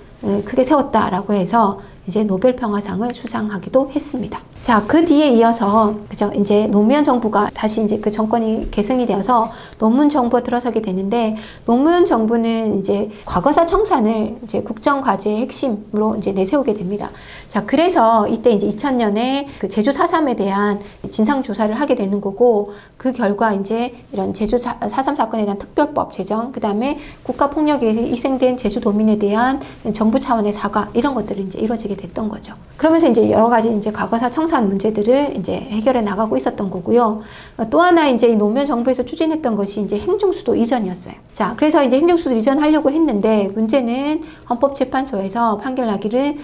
크게 세웠다라고 해서 이제 노벨 평화상을 수상하기도 했습니다. 자, 그 뒤에 이어서 그죠? 이제 노무현 정부가 다시 이제 그 정권이 계승이 되어서 노무현 정부가 들어서게 되는데, 노무현 정부는 이제 과거사 청산을 이제 국정 과제의 핵심으로 이제 내세우게 됩니다. 자, 그래서 이때 이제 2000년에 그 제주 4.3에 대한 진상 조사를 하게 되는 거고, 그 결과 이제 이런 제주 4.3 사건에 대한 특별법 제정, 그 다음에 국가 폭력에 희생된 제주도민에 대한 정부 차원의 사과, 이런 것들이 이제 이루어지게 됐던 거죠. 그러면서 이제 여러 가지 이제 과거사 청산 문제들을 이제 해결해 나가고 있었던 거고요. 또 하나 이제 이 노무현 정부에서 추진했던 것이 이제 행정수도 이전이었어요. 자, 그래서 이제 행정수도 이전하려고 했는데, 문제는 헌법재판소에서 판결 나기를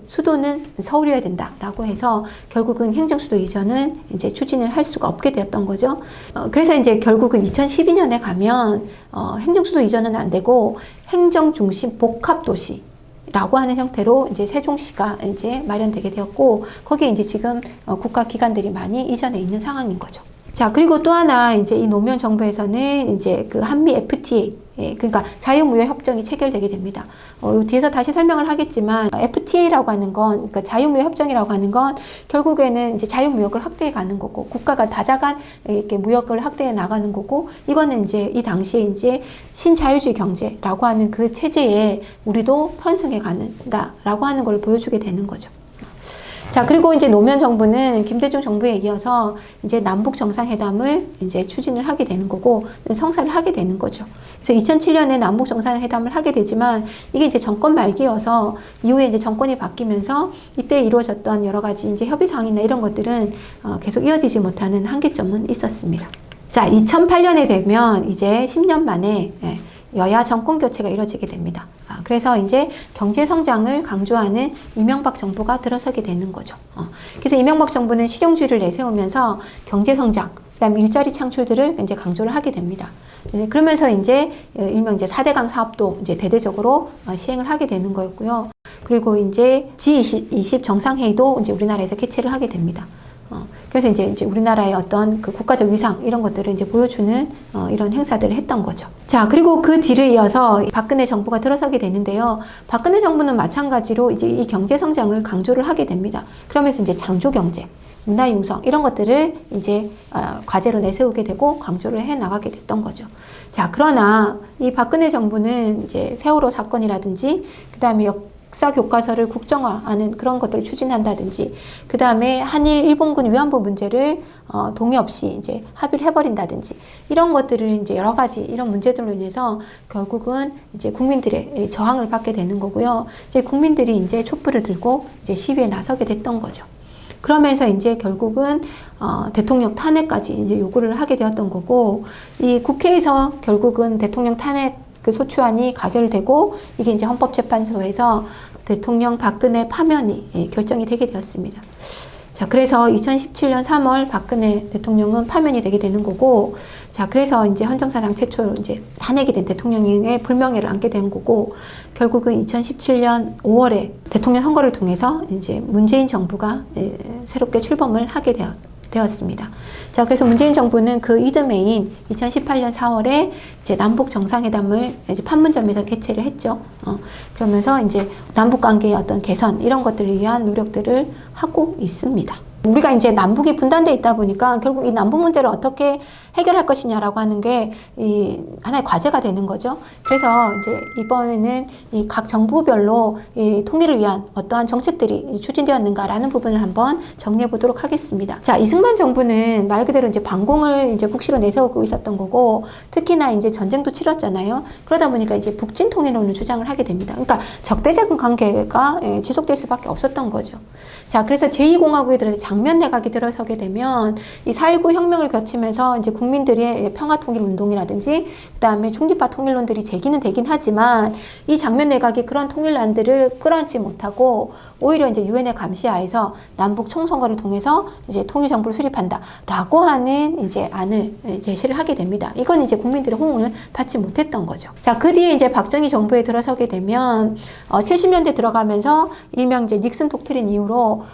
수도는 서울이어야 된다라고 해서 결국은 행정수도 이전은 이제 추진을 할 수가 없게 되었던 거죠. 그래서 이제 결국은 2012년에 가면 행정수도 이전은 안 되고 행정중심 복합도시 라고 하는 형태로 이제 세종시가 이제 마련되게 되었고, 거기에 이제 지금 국가기관들이 많이 이전해 있는 상황인 거죠. 자, 그리고 또 하나 이제 이 노무현 정부에서는 이제 그 한미 FTA, 그러니까 자유무역협정이 체결되게 됩니다. 뒤에서 다시 설명을 하겠지만, FTA라고 하는 건, 그러니까 자유무역협정이라고 하는 건 결국에는 이제 자유무역을 확대해 가는 거고, 국가가 다자간 이렇게 무역을 확대해 나가는 거고, 이거는 이제 이 당시에 이제 신자유주의 경제라고 하는 그 체제에 우리도 편승해 가는다라고 하는 걸 보여주게 되는 거죠. 자, 그리고 이제 노무현 정부는 김대중 정부에 이어서 이제 남북 정상회담을 이제 추진을 하게 되는 거고, 성사를 하게 되는 거죠. 그래서 2007년에 남북 정상회담을 하게 되지만, 이게 이제 정권 말기여서 이후에 이제 정권이 바뀌면서 이때 이루어졌던 여러 가지 이제 협의사항이나 이런 것들은 계속 이어지지 못하는 한계점은 있었습니다. 자, 2008년에 되면 이제 10년 만에 여야 정권 교체가 이루어지게 됩니다. 그래서 이제 경제 성장을 강조하는 이명박 정부가 들어서게 되는 거죠. 그래서 이명박 정부는 실용주의를 내세우면서 경제 성장, 그다음 일자리 창출들을 이제 강조를 하게 됩니다. 그러면서 이제 일명 이제 4대강 사업도 이제 대대적으로 시행을 하게 되는 거였고요. 그리고 이제 G20 정상회의도 이제 우리나라에서 개최를 하게 됩니다. 그래서 이제 우리나라의 어떤 그 국가적 위상 이런 것들을 이제 보여주는 이런 행사들을 했던 거죠. 자, 그리고 그 뒤를 이어서 박근혜 정부가 들어서게 되는데요. 박근혜 정부는 마찬가지로 이제 이 경제 성장을 강조를 하게 됩니다. 그러면서 이제 창조 경제, 문화융성 이런 것들을 이제 과제로 내세우게 되고 강조를 해 나가게 됐던 거죠. 자, 그러나 이 박근혜 정부는 이제 세월호 사건이라든지 그다음에 역사 교과서를 국정화하는 그런 것들을 추진한다든지 그다음에 한일 일본군 위안부 문제를 동의 없이 이제 합의를 해버린다든지 이런 것들을 이제 여러 가지 이런 문제들로 인해서 결국은 이제 국민들의 저항을 받게 되는 거고요. 이제 국민들이 이제 촛불을 들고 이제 시위에 나서게 됐던 거죠. 그러면서 이제 결국은 대통령 탄핵까지 이제 요구를 하게 되었던 거고, 이 국회에서 결국은 대통령 탄핵 그 소추안이 가결되고 이게 이제 헌법재판소에서 대통령 박근혜 파면이 결정이 되게 되었습니다. 자, 그래서 2017년 3월 박근혜 대통령은 파면이 되게 되는 거고, 자, 그래서 이제 헌정사상 최초로 이제 탄핵이 된 대통령의 불명예를 안게 된 거고, 결국은 2017년 5월에 대통령 선거를 통해서 이제 문재인 정부가 새롭게 출범을 하게 되었습니다. 자, 그래서 문재인 정부는 그 이듬해인 2018년 4월에 이제 남북 정상회담을 이제 판문점에서 개최를 했죠. 그러면서 이제 남북 관계의 어떤 개선 이런 것들을 위한 노력들을 하고 있습니다. 우리가 이제 남북이 분단돼 있다 보니까 결국 이 남북 문제를 어떻게 해결할 것이냐라고 하는 게 이 하나의 과제가 되는 거죠. 그래서 이제 이번에는 이 각 정부별로 이 통일을 위한 어떠한 정책들이 추진되었는가라는 부분을 한번 정리해 보도록 하겠습니다. 자, 이승만 정부는 말 그대로 이제 반공을 이제 국시로 내세우고 있었던 거고, 특히나 이제 전쟁도 치렀잖아요. 그러다 보니까 이제 북진 통일론을 주장을 하게 됩니다. 그러니까 적대적 관계가 지속될 수밖에 없었던 거죠. 자, 그래서 제2공화국에 들어서 장면 내각이 들어서게 되면 이 4.19 혁명을 거치면서 이제 국민들의 평화 통일 운동이라든지 그다음에 중립화 통일론들이 제기는 되긴 하지만 이 장면 내각이 그런 통일안들을 끌어안지 못하고 오히려 이제 유엔의 감시하에서 남북 총선거를 통해서 이제 통일 정부를 수립한다라고 하는 이제 안을 제시를 하게 됩니다. 이건 이제 국민들의 호응을 받지 못했던 거죠. 자, 그 뒤에 이제 박정희 정부에 들어서게 되면 70년대 들어가면서 일명 이제 닉슨 독트린 이후로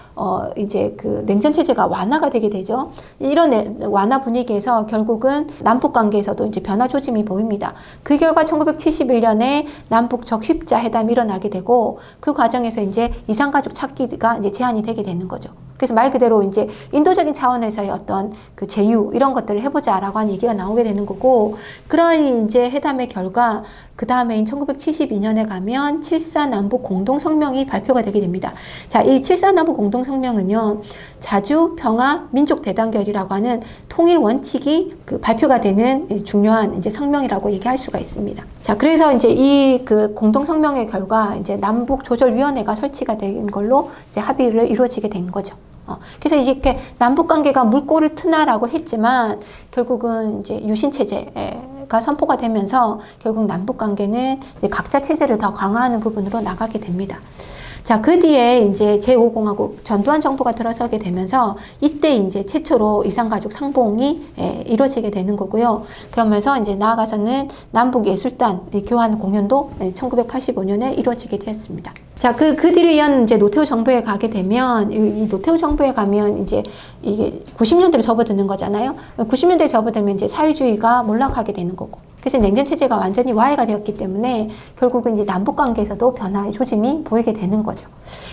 이제 그 냉전 체제가 완화가 되게 되죠. 이런 완화 분위기에서 결국은 남북 관계에서도 이제 변화 조짐이 보입니다. 그 결과 1971년에 남북 적십자 회담이 일어나게 되고, 그 과정에서 이제 이산가족 찾기가 이제 제한이 되게 되는 거죠. 그래서 말 그대로 이제 인도적인 차원에서의 어떤 그 제휴 이런 것들을 해보자라고 하는 얘기가 나오게 되는 거고, 그러한 이제 회담의 결과 그 다음에인 1972년에 가면 7.4 남북 공동성명이 발표가 되게 됩니다. 자, 이 7.4 남북 공동성명은요, 자주, 평화, 민족 대단결이라고 하는 통일 원칙이 그 발표가 되는 중요한 이제 성명이라고 얘기할 수가 있습니다. 자, 그래서 이제 이 그 공동성명의 결과 이제 남북조절위원회가 설치가 된 걸로 이제 합의를 이루어지게 된 거죠. 그래서 이제 이렇게 남북 관계가 물꼬를 트나라고 했지만 결국은 이제 유신 체제가 선포가 되면서 결국 남북 관계는 각자 체제를 더 강화하는 부분으로 나가게 됩니다. 자, 그 뒤에 이제 제5공화국 전두환 정부가 들어서게 되면서 이때 이제 최초로 이산가족 상봉이 이루어지게 되는 거고요. 그러면서 이제 나아가서는 남북 예술단 교환 공연도 1985년에 이루어지게 되었습니다. 자, 그 뒤를 이은 이제 노태우 정부에 가게 되면, 이 노태우 정부에 가면 이제 이게 90년대로 접어드는 거잖아요. 90년대에 접어들면 이제 사회주의가 몰락하게 되는 거고. 그래서 냉전 체제가 완전히 와해가 되었기 때문에 결국은 이제 남북 관계에서도 변화의 조짐이 보이게 되는 거죠.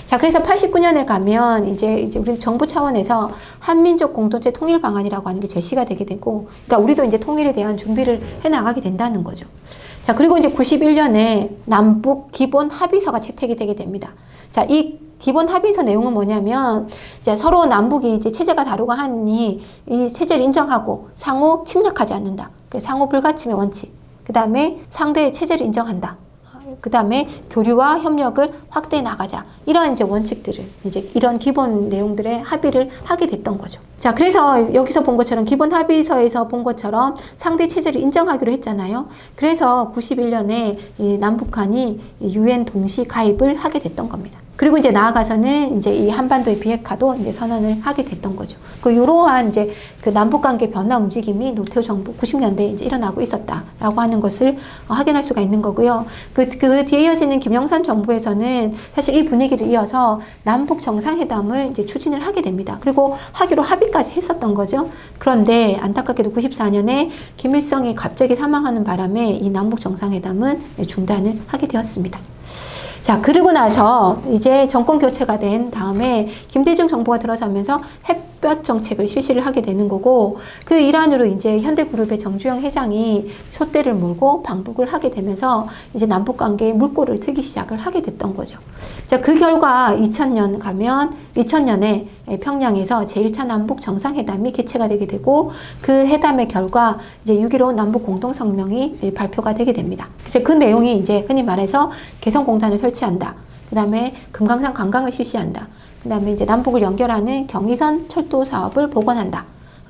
자, 그래서 89년에 가면 이제 우리 정부 차원에서 한민족 공동체 통일 방안이라고 하는 게 제시가 되게 되고, 그러니까 우리도 이제 통일에 대한 준비를 해 나가게 된다는 거죠. 자, 그리고 이제 91년에 남북 기본 합의서가 채택이 되게 됩니다. 자, 이 기본 합의서 내용은 뭐냐면, 이제 서로 남북이 이제 체제가 다르고 하니 이 체제를 인정하고 상호 침략하지 않는다. 그 상호 불가침의 원칙. 그 다음에 상대의 체제를 인정한다. 그 다음에 교류와 협력을 확대해 나가자. 이러한 이제 원칙들을 이제 이런 기본 내용들의 합의를 하게 됐던 거죠. 자, 그래서 여기서 본 것처럼 기본 합의서에서 본 것처럼 상대 체제를 인정하기로 했잖아요. 그래서 91년에 이 남북한이 유엔 동시 가입을 하게 됐던 겁니다. 그리고 이제 나아가서는 이제 이 한반도의 비핵화도 이제 선언을 하게 됐던 거죠. 그 이러한 이제 그 남북 관계 변화 움직임이 노태우 정부 90년대에 이제 일어나고 있었다라고 하는 것을 확인할 수가 있는 거고요. 그 뒤에 이어지는 김영삼 정부에서는 사실 이 분위기를 이어서 남북 정상회담을 이제 추진을 하게 됩니다. 그리고 하기로 합의까지 했었던 거죠. 그런데 안타깝게도 94년에 김일성이 갑자기 사망하는 바람에 이 남북 정상회담은 중단을 하게 되었습니다. 자, 그러고 나서 이제 정권 교체가 된 다음에 김대중 정부가 들어서면서 햇볕 정책을 실시를 하게 되는 거고, 그 일환으로 이제 현대그룹의 정주영 회장이 촛대를 몰고 방북을 하게 되면서 이제 남북 관계에 물꼬를 트기 시작을 하게 됐던 거죠. 자, 그 결과 2000년에 평양에서 제1차 남북 정상회담이 개최가 되게 되고, 그 회담의 결과 이제 6.15 남북 공동성명이 발표가 되게 됩니다. 그래서 그 내용이 이제 흔히 말해서 개성공단을 설치한다. 그 다음에 금강산 관광을 실시한다. 그 다음에 이제 남북을 연결하는 경의선 철도 사업을 복원한다.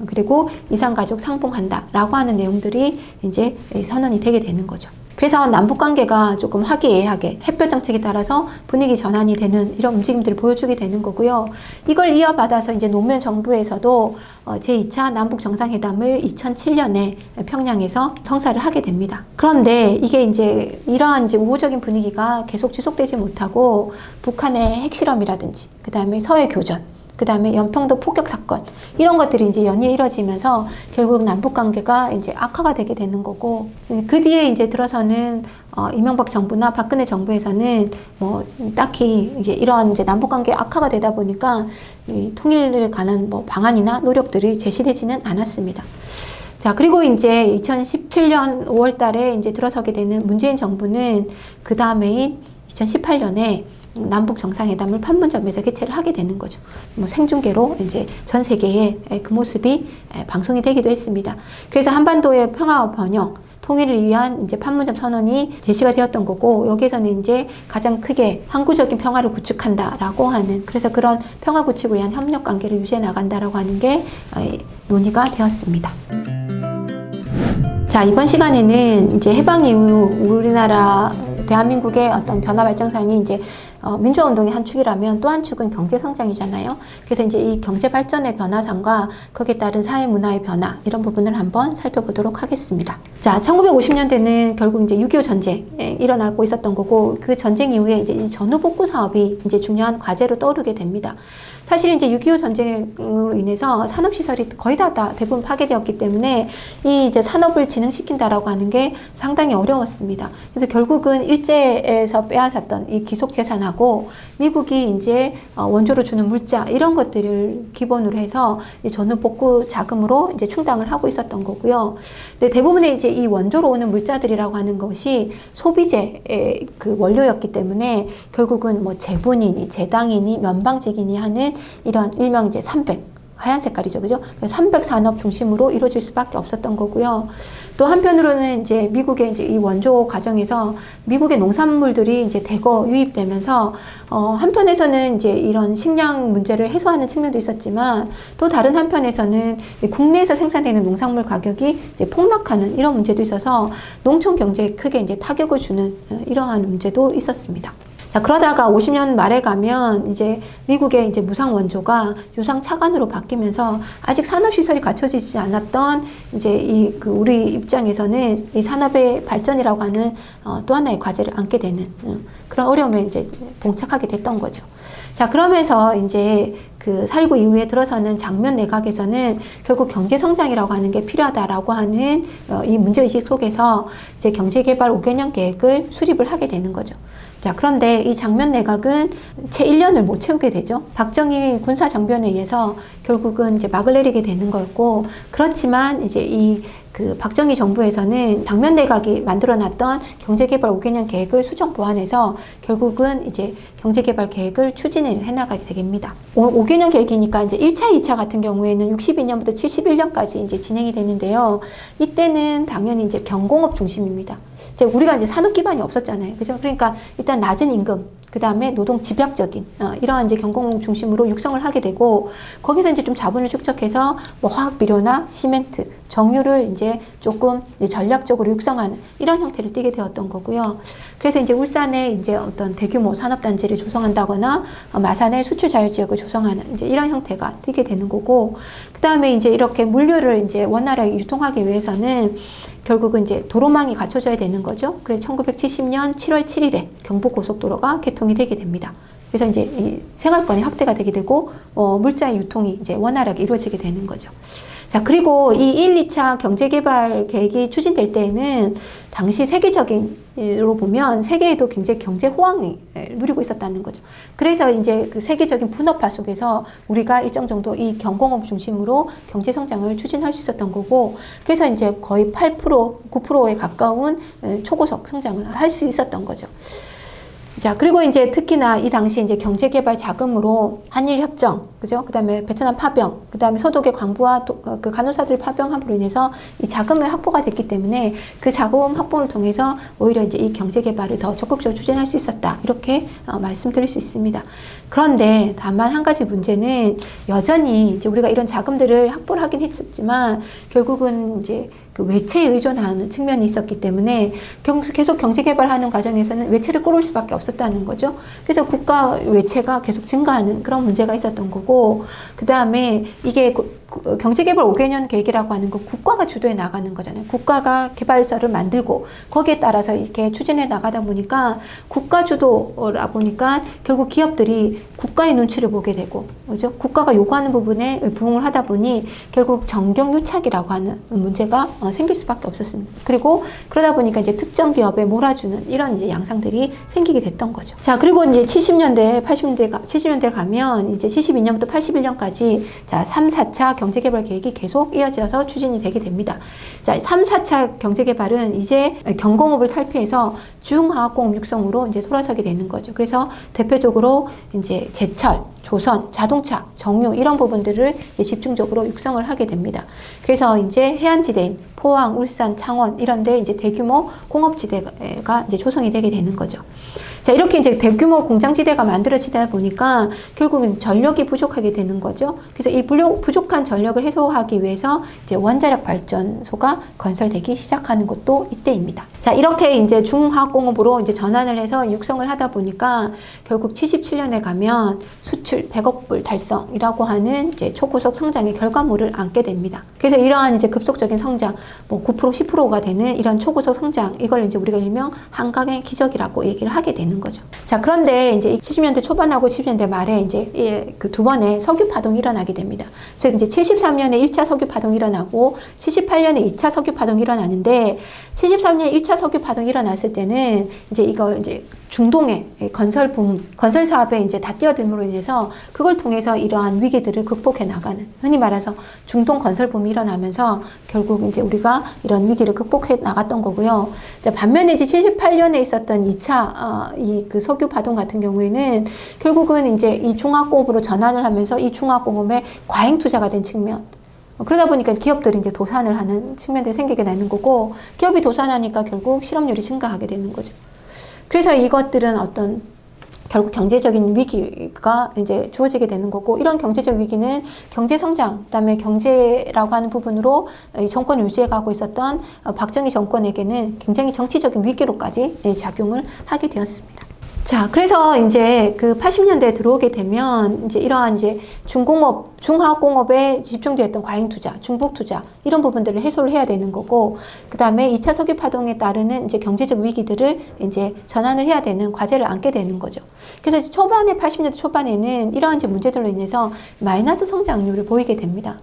그리고 이산가족 상봉한다. 라고 하는 내용들이 이제 선언이 되게 되는 거죠. 그래서 남북 관계가 조금 화기애애하게 햇볕 정책에 따라서 분위기 전환이 되는 이런 움직임들을 보여주게 되는 거고요. 이걸 이어받아서 이제 노무현 정부에서도 제2차 남북 정상회담을 2007년에 평양에서 성사를 하게 됩니다. 그런데 이게 이제 이러한 이제 우호적인 분위기가 계속 지속되지 못하고 북한의 핵실험이라든지 그 다음에 서해 교전, 그 다음에 연평도 폭격 사건, 이런 것들이 이제 연이어 이뤄지면서 결국 남북 관계가 이제 악화가 되게 되는 거고, 그 뒤에 이제 들어서는 이명박 정부나 박근혜 정부에서는 뭐 딱히 이제 이러한 이제 남북 관계 악화가 되다 보니까 이 통일에 관한 뭐 방안이나 노력들이 제시되지는 않았습니다. 자, 그리고 이제 2017년 5월 달에 이제 들어서게 되는 문재인 정부는 그 다음해인 2018년에 남북 정상회담을 판문점에서 개최를 하게 되는 거죠. 뭐 생중계로 이제 전 세계에 그 모습이 방송이 되기도 했습니다. 그래서 한반도의 평화와 번영, 통일을 위한 이제 판문점 선언이 제시가 되었던 거고, 여기에서는 이제 가장 크게 항구적인 평화를 구축한다라고 하는, 그래서 그런 평화 구축을 위한 협력 관계를 유지해 나간다라고 하는 게 논의가 되었습니다. 자, 이번 시간에는 이제 해방 이후 우리나라 대한민국의 어떤 변화 발전상이 이제 민주화 운동의 한 축이라면 또 한 축은 경제 성장이잖아요. 그래서 이제 이 경제 발전의 변화상과 거기에 따른 사회 문화의 변화, 이런 부분을 한번 살펴보도록 하겠습니다. 자, 1950년대는 결국 이제 6.25 전쟁이 일어나고 있었던 거고, 그 전쟁 이후에 이제 이 전후 복구 사업이 이제 중요한 과제로 떠오르게 됩니다. 사실 이제 6.25 전쟁으로 인해서 산업시설이 거의 다 대부분 파괴되었기 때문에 이 이제 산업을 진흥시킨다라고 하는 게 상당히 어려웠습니다. 그래서 결국은 일제에서 빼앗았던 이 기속재산하고 미국이 이제 원조로 주는 물자, 이런 것들을 기본으로 해서 이 전후 복구 자금으로 이제 충당을 하고 있었던 거고요. 근데 대부분의 이제 이 원조로 오는 물자들이라고 하는 것이 소비재의 그 원료였기 때문에 결국은 뭐 재분이니 재당이니 면방직이니 하는 이런 일명 이제 300, 하얀 색깔이죠, 그죠? 300 산업 중심으로 이루어질 수밖에 없었던 거고요. 또 한편으로는 이제 미국의 이제 이 원조 과정에서 미국의 농산물들이 이제 대거 유입되면서 한편에서는 이제 이런 식량 문제를 해소하는 측면도 있었지만, 또 다른 한편에서는 국내에서 생산되는 농산물 가격이 이제 폭락하는 이런 문제도 있어서 농촌 경제에 크게 이제 타격을 주는 이러한 문제도 있었습니다. 자, 그러다가 50년 말에 가면 이제 미국의 이제 무상 원조가 유상 차관으로 바뀌면서 아직 산업시설이 갖춰지지 않았던 이제 우리 입장에서는 이 산업의 발전이라고 하는 또 하나의 과제를 안게 되는 그런 어려움에 이제 봉착하게 됐던 거죠. 자, 그러면서 이제 그 4.19 이후에 들어서는 장면 내각에서는 결국 경제성장이라고 하는 게 필요하다라고 하는 이 문제의식 속에서 이제 경제개발 5개년 계획을 수립을 하게 되는 거죠. 자, 그런데 이 장면 내각은 채 1년을 못 채우게 되죠. 박정희 군사정변에 의해서 결국은 이제 막을 내리게 되는 거였고, 그렇지만 이제 그 박정희 정부에서는 장면 내각이 만들어놨던 경제개발 5개년 계획을 수정 보완해서 결국은 이제 경제개발 계획을 추진을 해나가게 됩니다. 5개년 계획이니까 이제 1차, 2차 같은 경우에는 62년부터 71년까지 이제 진행이 되는데요. 이때는 당연히 이제 경공업 중심입니다. 이제 우리가 이제 산업 기반이 없었잖아요. 그죠? 그러니까 일단 낮은 임금, 그 다음에 노동 집약적인 이러한 이제 경공업 중심으로 육성을 하게 되고, 거기서 이제 좀 자본을 축적해서 뭐 화학 비료나 시멘트, 정유를 이제 조금 이제 전략적으로 육성하는 이런 형태를 띠게 되었던 거고요. 그래서 이제 울산에 이제 어떤 대규모 산업단지를 조성한다거나 마산에 수출 자율지역을 조성하는 이제 이런 형태가 띠게 되는 거고, 그 다음에 이제 이렇게 물류를 이제 원활하게 유통하기 위해서는 결국은 이제 도로망이 갖춰져야 되는 거죠. 그래서 1970년 7월 7일에 경부고속도로가 개통이 되게 됩니다. 그래서 이제 이 생활권이 확대가 되게 되고 물자의 유통이 이제 원활하게 이루어지게 되는 거죠. 자, 그리고 이 1, 2차 경제개발 계획이 추진될 때에는 당시 세계적인로 보면 세계에도 굉장히 경제 호황을 누리고 있었다는 거죠. 그래서 이제 그 세계적인 분업화 속에서 우리가 일정 정도 이 경공업 중심으로 경제 성장을 추진할 수 있었던 거고, 그래서 이제 거의 8%, 9%에 가까운 초고속 성장을 할 수 있었던 거죠. 자, 그리고 이제 특히나 이 당시 이제 경제개발 자금으로 한일 협정, 그죠? 그 다음에 베트남 파병, 그 다음에 서독의 광부와 그 간호사들 파병함으로 인해서 이 자금이 확보가 됐기 때문에 그 자금 확보를 통해서 오히려 이제 이 경제개발을 더 적극적으로 추진할 수 있었다. 이렇게 말씀드릴 수 있습니다. 그런데 다만 한 가지 문제는 여전히 이제 우리가 이런 자금들을 확보를 하긴 했었지만 결국은 이제 그 외채에 의존하는 측면이 있었기 때문에 계속 경제 개발하는 과정에서는 외채를 끌어올 수밖에 없었다는 거죠. 그래서 국가 외채가 계속 증가하는 그런 문제가 있었던 거고, 그 다음에 이게 경제개발 5개년 계획이라고 하는 거 국가가 주도해 나가는 거잖아요. 국가가 개발사를 만들고 거기에 따라서 이렇게 추진해 나가다 보니까 국가 주도라 보니까 결국 기업들이 국가의 눈치를 보게 되고, 그죠? 국가가 요구하는 부분에 부응을 하다 보니 결국 정경유착이라고 하는 문제가 생길 수밖에 없었습니다. 그리고 그러다 보니까 이제 특정 기업에 몰아주는 이런 이제 양상들이 생기게 됐던 거죠. 자, 그리고 이제 70년대 가면 이제 72년부터 81년까지 자, 3, 4차 경제개발 계획이 계속 이어져서 추진이 되게 됩니다. 자, 3, 4차 경제개발은 이제 경공업을 탈피해서 중화학공업 육성으로 이제 돌아서게 되는 거죠. 그래서 대표적으로 이제 제철, 조선, 자동차, 정유 이런 부분들을 집중적으로 육성을 하게 됩니다. 그래서 이제 해안지대인 포항, 울산, 창원 이런 데 이제 대규모 공업지대가 이제 조성이 되게 되는 거죠. 자, 이렇게 이제 대규모 공장지대가 만들어지다 보니까 결국은 전력이 부족하게 되는 거죠. 그래서 이 부족한 전력을 해소하기 위해서 이제 원자력 발전소가 건설되기 시작하는 것도 이때입니다. 자, 이렇게 이제 중화학공업으로 이제 전환을 해서 육성을 하다 보니까 결국 77년에 가면 수출 100억 불 달성이라고 하는 이제 초고속 성장의 결과물을 안게 됩니다. 그래서 이러한 이제 급속적인 성장, 뭐 9%, 10%가 되는 이런 초고속 성장, 이걸 이제 우리가 일명 한강의 기적이라고 얘기를 하게 되는 거죠. 자, 그런데 이제 70년대 초반하고 70년대 말에 이제 그 두 번의 석유 파동이 일어나게 됩니다. 즉 이제 73년에 1차 석유 파동이 일어나고 78년에 2차 석유 파동이 일어나는데 73년 1차 석유 파동이 일어났을 때는 이제 이걸 이제 중동의 건설 사업에 이제 다 뛰어들므로 인해서 그걸 통해서 이러한 위기들을 극복해 나가는, 흔히 말해서 중동 건설 붐이 일어나면서 결국 이제 우리가 이런 위기를 극복해 나갔던 거고요. 반면에 이제 78년에 있었던 2차 그 석유 파동 같은 경우에는 결국은 이제 이 중화공업으로 전환을 하면서 이 중화공업에 과잉 투자가 된 측면, 그러다 보니까 기업들이 이제 도산을 하는 측면들이 생기게 되는 거고, 기업이 도산하니까 결국 실업률이 증가하게 되는 거죠. 그래서 이것들은 어떤 결국 경제적인 위기가 이제 주어지게 되는 거고, 이런 경제적 위기는 경제 성장, 그다음에 경제라고 하는 부분으로 정권 유지해 가고 있었던 박정희 정권에게는 굉장히 정치적인 위기로까지 작용을 하게 되었습니다. 자, 그래서 이제 그 80년대에 들어오게 되면 이제 이러한 이제 중화학공업에 집중되었던 과잉 투자, 중복 투자 이런 부분들을 해소를 해야 되는 거고, 그 다음에 2차 석유 파동에 따르는 이제 경제적 위기들을 이제 전환을 해야 되는 과제를 안게 되는 거죠. 그래서 초반에 80년대 초반에는 이러한 이제 문제들로 인해서 마이너스 성장률을 보이게 됩니다.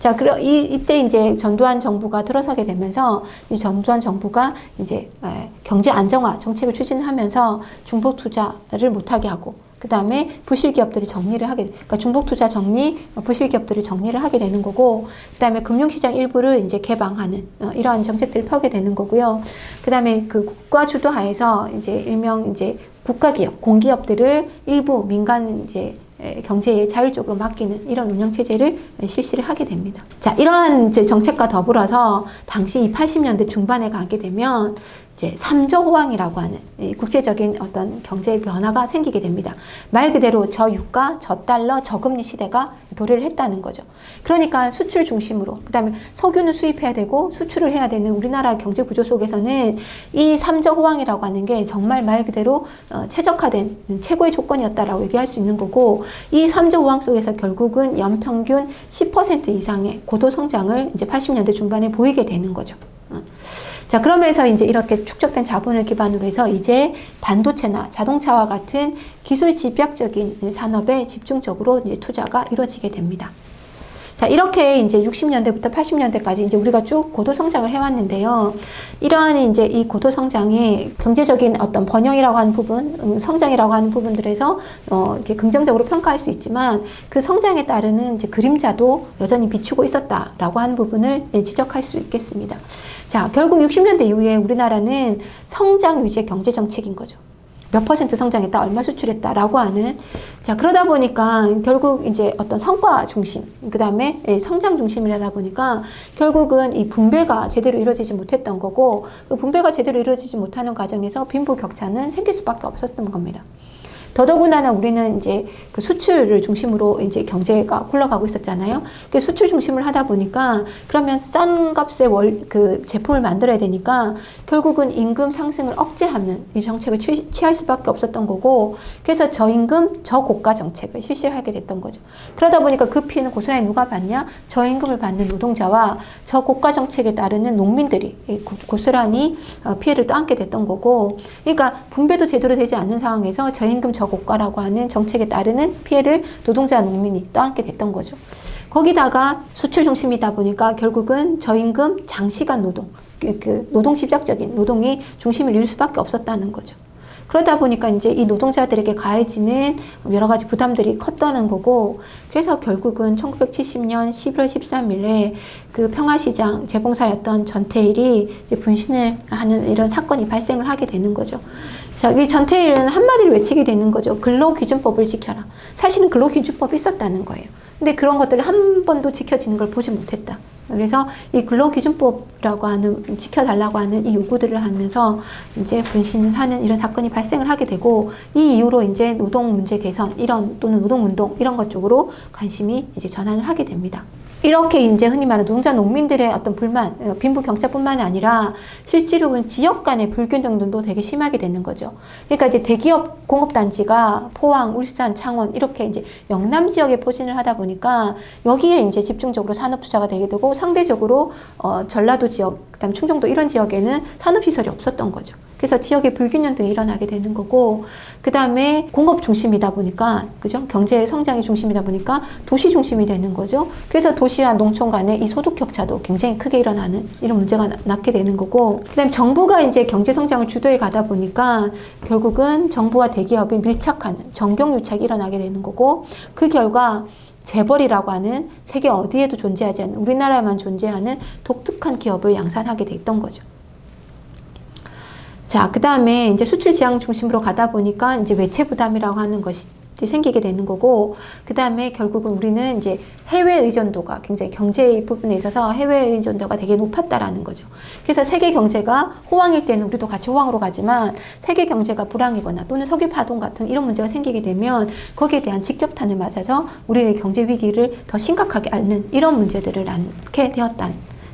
자, 이때 이제 전두환 정부가 들어서게 되면서 이 전두환 정부가 이제 경제 안정화 정책을 추진하면서 중복 투자를 못하게 하고, 그 다음에 부실 기업들을 정리를 하게, 그러니까 중복 투자 정리, 부실 기업들을 정리를 하게 되는 거고, 그 다음에 금융시장 일부를 이제 개방하는 이러한 정책들을 펴게 되는 거고요. 그 다음에 그 국가 주도하에서 이제 일명 이제 국가기업, 공기업들을 일부 민간 이제 경제에 자율적으로 맡기는 이런 운영체제를 실시를 하게 됩니다. 자, 이러한 이제 정책과 더불어서 당시 80년대 중반에 가게 되면 이제 3저 호황이라고 하는 국제적인 어떤 경제의 변화가 생기게 됩니다. 말 그대로 저유가, 저달러, 저금리 시대가 도래를 했다는 거죠. 그러니까 수출 중심으로, 그 다음에 석유는 수입해야 되고 수출을 해야 되는 우리나라 경제 구조 속에서는 이 3저 호황이라고 하는 게 정말 말 그대로 최적화된 최고의 조건이었다라고 얘기할 수 있는 거고, 이 3저 호황 속에서 결국은 연평균 10% 이상의 고도 성장을 이제 80년대 중반에 보이게 되는 거죠. 자, 그러면서 이제 이렇게 축적된 자본을 기반으로 해서 이제 반도체나 자동차와 같은 기술 집약적인 산업에 집중적으로 이제 투자가 이루어지게 됩니다. 자, 이렇게 이제 60년대부터 80년대까지 이제 우리가 쭉 고도 성장을 해왔는데요. 이러한 이제 이 고도 성장의 경제적인 어떤 번영이라고 하는 부분, 성장이라고 하는 부분들에서 이렇게 긍정적으로 평가할 수 있지만 그 성장에 따르는 이제 그림자도 여전히 비추고 있었다라고 하는 부분을 지적할 수 있겠습니다. 자, 결국 60년대 이후에 우리나라는 성장 위주의 경제 정책인 거죠. 몇 퍼센트 성장했다, 얼마 수출했다라고 하는. 자, 그러다 보니까 결국 이제 어떤 성과 중심, 그 다음에 성장 중심이라다 보니까 결국은 이 분배가 제대로 이루어지지 못했던 거고, 그 분배가 제대로 이루어지지 못하는 과정에서 빈부격차는 생길 수밖에 없었던 겁니다. 더더군다나 우리는 이제 그 수출을 중심으로 이제 경제가 굴러가고 있었잖아요. 그 수출 중심을 하다 보니까 그러면 싼 값의 그 제품을 만들어야 되니까 결국은 임금 상승을 억제하는 이 정책을 취할 수밖에 없었던 거고, 그래서 저임금, 저고가 정책을 실시를 하게 됐던 거죠. 그러다 보니까 그 피해는 고스란히 누가 받냐? 저임금을 받는 노동자와 저고가 정책에 따르는 농민들이 고스란히 피해를 떠안게 됐던 거고, 그러니까 분배도 제대로 되지 않는 상황에서 저임금, 저고가라고 하는 정책에 따르는 피해를 노동자, 농민이 떠안게 됐던 거죠. 거기다가 수출 중심이다 보니까 결국은 저임금, 장시간 노동, 그 노동 집약적인 노동이 중심을 이룰 수밖에 없었다는 거죠. 그러다 보니까 이제 이 노동자들에게 가해지는 여러 가지 부담들이 컸다는 거고, 그래서 결국은 1970년 11월 13일에 그 평화시장 재봉사였던 전태일이 이제 분신을 하는 이런 사건이 발생을 하게 되는 거죠. 자, 이 전태일은 한마디를 외치게 되는 거죠. 근로기준법을 지켜라. 사실은 근로기준법이 있었다는 거예요. 근데 그런 것들을 한 번도 지켜지는 걸 보지 못했다. 그래서 이 근로기준법이라고 하는, 지켜달라고 하는 이 요구들을 하면서 이제 분신을 하는 이런 사건이 발생을 하게 되고, 이 이후로 이제 노동 문제 개선, 또는 노동운동, 이런 것 쪽으로 관심이 이제 전환을 하게 됩니다. 이렇게 이제 흔히 말하는 노동자 농민들의 어떤 불만, 빈부격차뿐만이 아니라 실제로는 지역 간의 불균등도 되게 심하게 되는 거죠. 그러니까 이제 대기업 공업단지가 포항, 울산, 창원 이렇게 이제 영남 지역에 포진을 하다 보니까 여기에 이제 집중적으로 산업 투자가 되게 되고, 상대적으로 전라도 지역, 그다음 충청도 이런 지역에는 산업시설이 없었던 거죠. 그래서 지역의 불균형 등이 일어나게 되는 거고, 그 다음에 공업 중심이다 보니까, 그죠? 경제 성장의 중심이다 보니까 도시 중심이 되는 거죠. 그래서 도시와 농촌 간의 이 소득 격차도 굉장히 크게 일어나는 이런 문제가 낳게 되는 거고, 그 다음에 정부가 이제 경제 성장을 주도해 가다 보니까 결국은 정부와 대기업이 밀착하는 정경유착이 일어나게 되는 거고, 그 결과 재벌이라고 하는 세계 어디에도 존재하지 않는, 우리나라에만 존재하는 독특한 기업을 양산하게 됐던 거죠. 자, 그 다음에 이제 수출 지향 중심으로 가다 보니까 이제 외채 부담이라고 하는 것이 생기게 되는 거고, 그 다음에 결국은 우리는 이제 해외 의존도가 굉장히 경제 부분에 있어서 해외 의존도가 되게 높았다라는 거죠. 그래서 세계 경제가 호황일 때는 우리도 같이 호황으로 가지만, 세계 경제가 불황이거나 또는 석유 파동 같은 이런 문제가 생기게 되면 거기에 대한 직격탄을 맞아서 우리의 경제 위기를 더 심각하게 앓는 이런 문제들을 낳게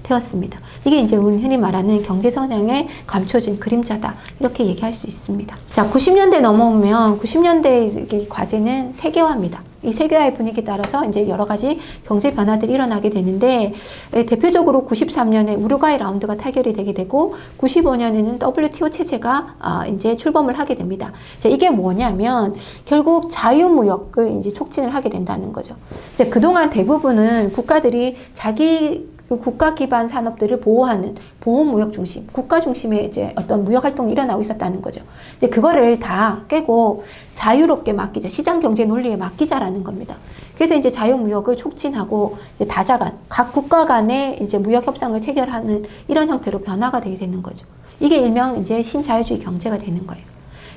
되었습니다. 이게 이제 우리 흔히 말하는 경제 성장의 감춰진 그림자다, 이렇게 얘기할 수 있습니다. 자, 90년대 넘어오면 90년대 과제는 세계화입니다. 이 세계화의 분위기에 따라서 이제 여러 가지 경제 변화들이 일어나게 되는데, 대표적으로 93년에 우루과이 라운드가 타결이 되게 되고, 95년에는 WTO 체제가 이제 출범을 하게 됩니다. 자, 이게 뭐냐면 결국 자유무역을 이제 촉진을 하게 된다는 거죠. 이제 그동안 대부분은 국가들이 자기 그 국가 기반 산업들을 보호하는 보호무역 중심, 국가 중심의 이제 어떤 무역 활동이 일어나고 있었다는 거죠. 이제 그거를 다 깨고 자유롭게 맡기자, 시장 경제 논리에 맡기자라는 겁니다. 그래서 이제 자유무역을 촉진하고 이제 다자간, 각 국가 간의 이제 무역 협상을 체결하는 이런 형태로 변화가 되게 되는 거죠. 이게 일명 이제 신자유주의 경제가 되는 거예요.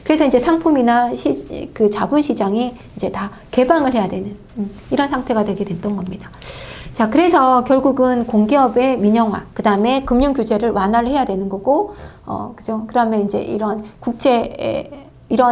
그래서 이제 상품이나 그 자본 시장이 이제 다 개방을 해야 되는 이런 상태가 되게 됐던 겁니다. 자, 그래서 결국은 공기업의 민영화, 그 다음에 금융 규제를 완화를 해야 되는 거고, 그죠? 그다음에 이제 이런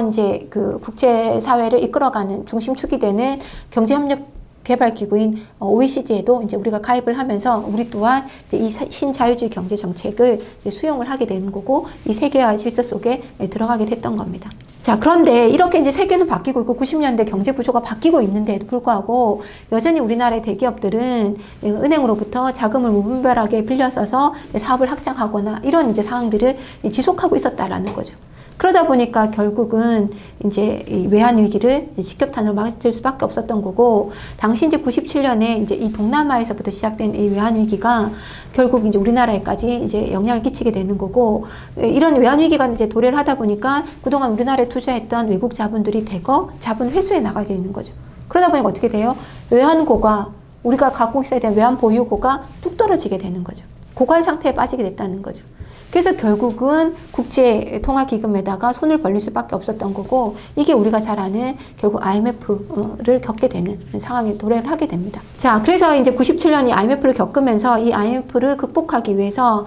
이제 그 국제 사회를 이끌어가는 중심축이 되는 경제협력 개발기구인 OECD에도 이제 우리가 가입을 하면서 우리 또한 이제 이 신자유주의 경제 정책을 수용을 하게 되는 거고, 이 세계화 질서 속에 들어가게 됐던 겁니다. 자, 그런데 이렇게 이제 세계는 바뀌고 있고 90년대 경제 구조가 바뀌고 있는데도 불구하고 여전히 우리나라의 대기업들은 은행으로부터 자금을 무분별하게 빌려 써서 사업을 확장하거나 이런 이제 상황들을 지속하고 있었다라는 거죠. 그러다 보니까 결국은 이제 이 외환 위기를 직격탄으로 맞을 수밖에 없었던 거고, 당시 이제 97년에 이제 이 동남아에서부터 시작된 이 외환 위기가 결국 이제 우리나라에까지 이제 영향을 끼치게 되는 거고, 이런 외환 위기가 이제 도래를 하다 보니까 그동안 우리나라에 투자했던 외국 자본들이 대거 자본 회수해 나가게 되는 거죠. 그러다 보니까 어떻게 돼요? 외환고가, 우리가 갖고 있어야 되는 외환 보유고가 뚝 떨어지게 되는 거죠. 고갈 상태에 빠지게 됐다는 거죠. 그래서 결국은 국제통화기금에다가 손을 벌릴 수밖에 없었던 거고, 이게 우리가 잘 아는 결국 IMF를 겪게 되는 상황에 도래를 하게 됩니다. 자, 그래서 이제 97년이 IMF를 겪으면서 이 IMF를 극복하기 위해서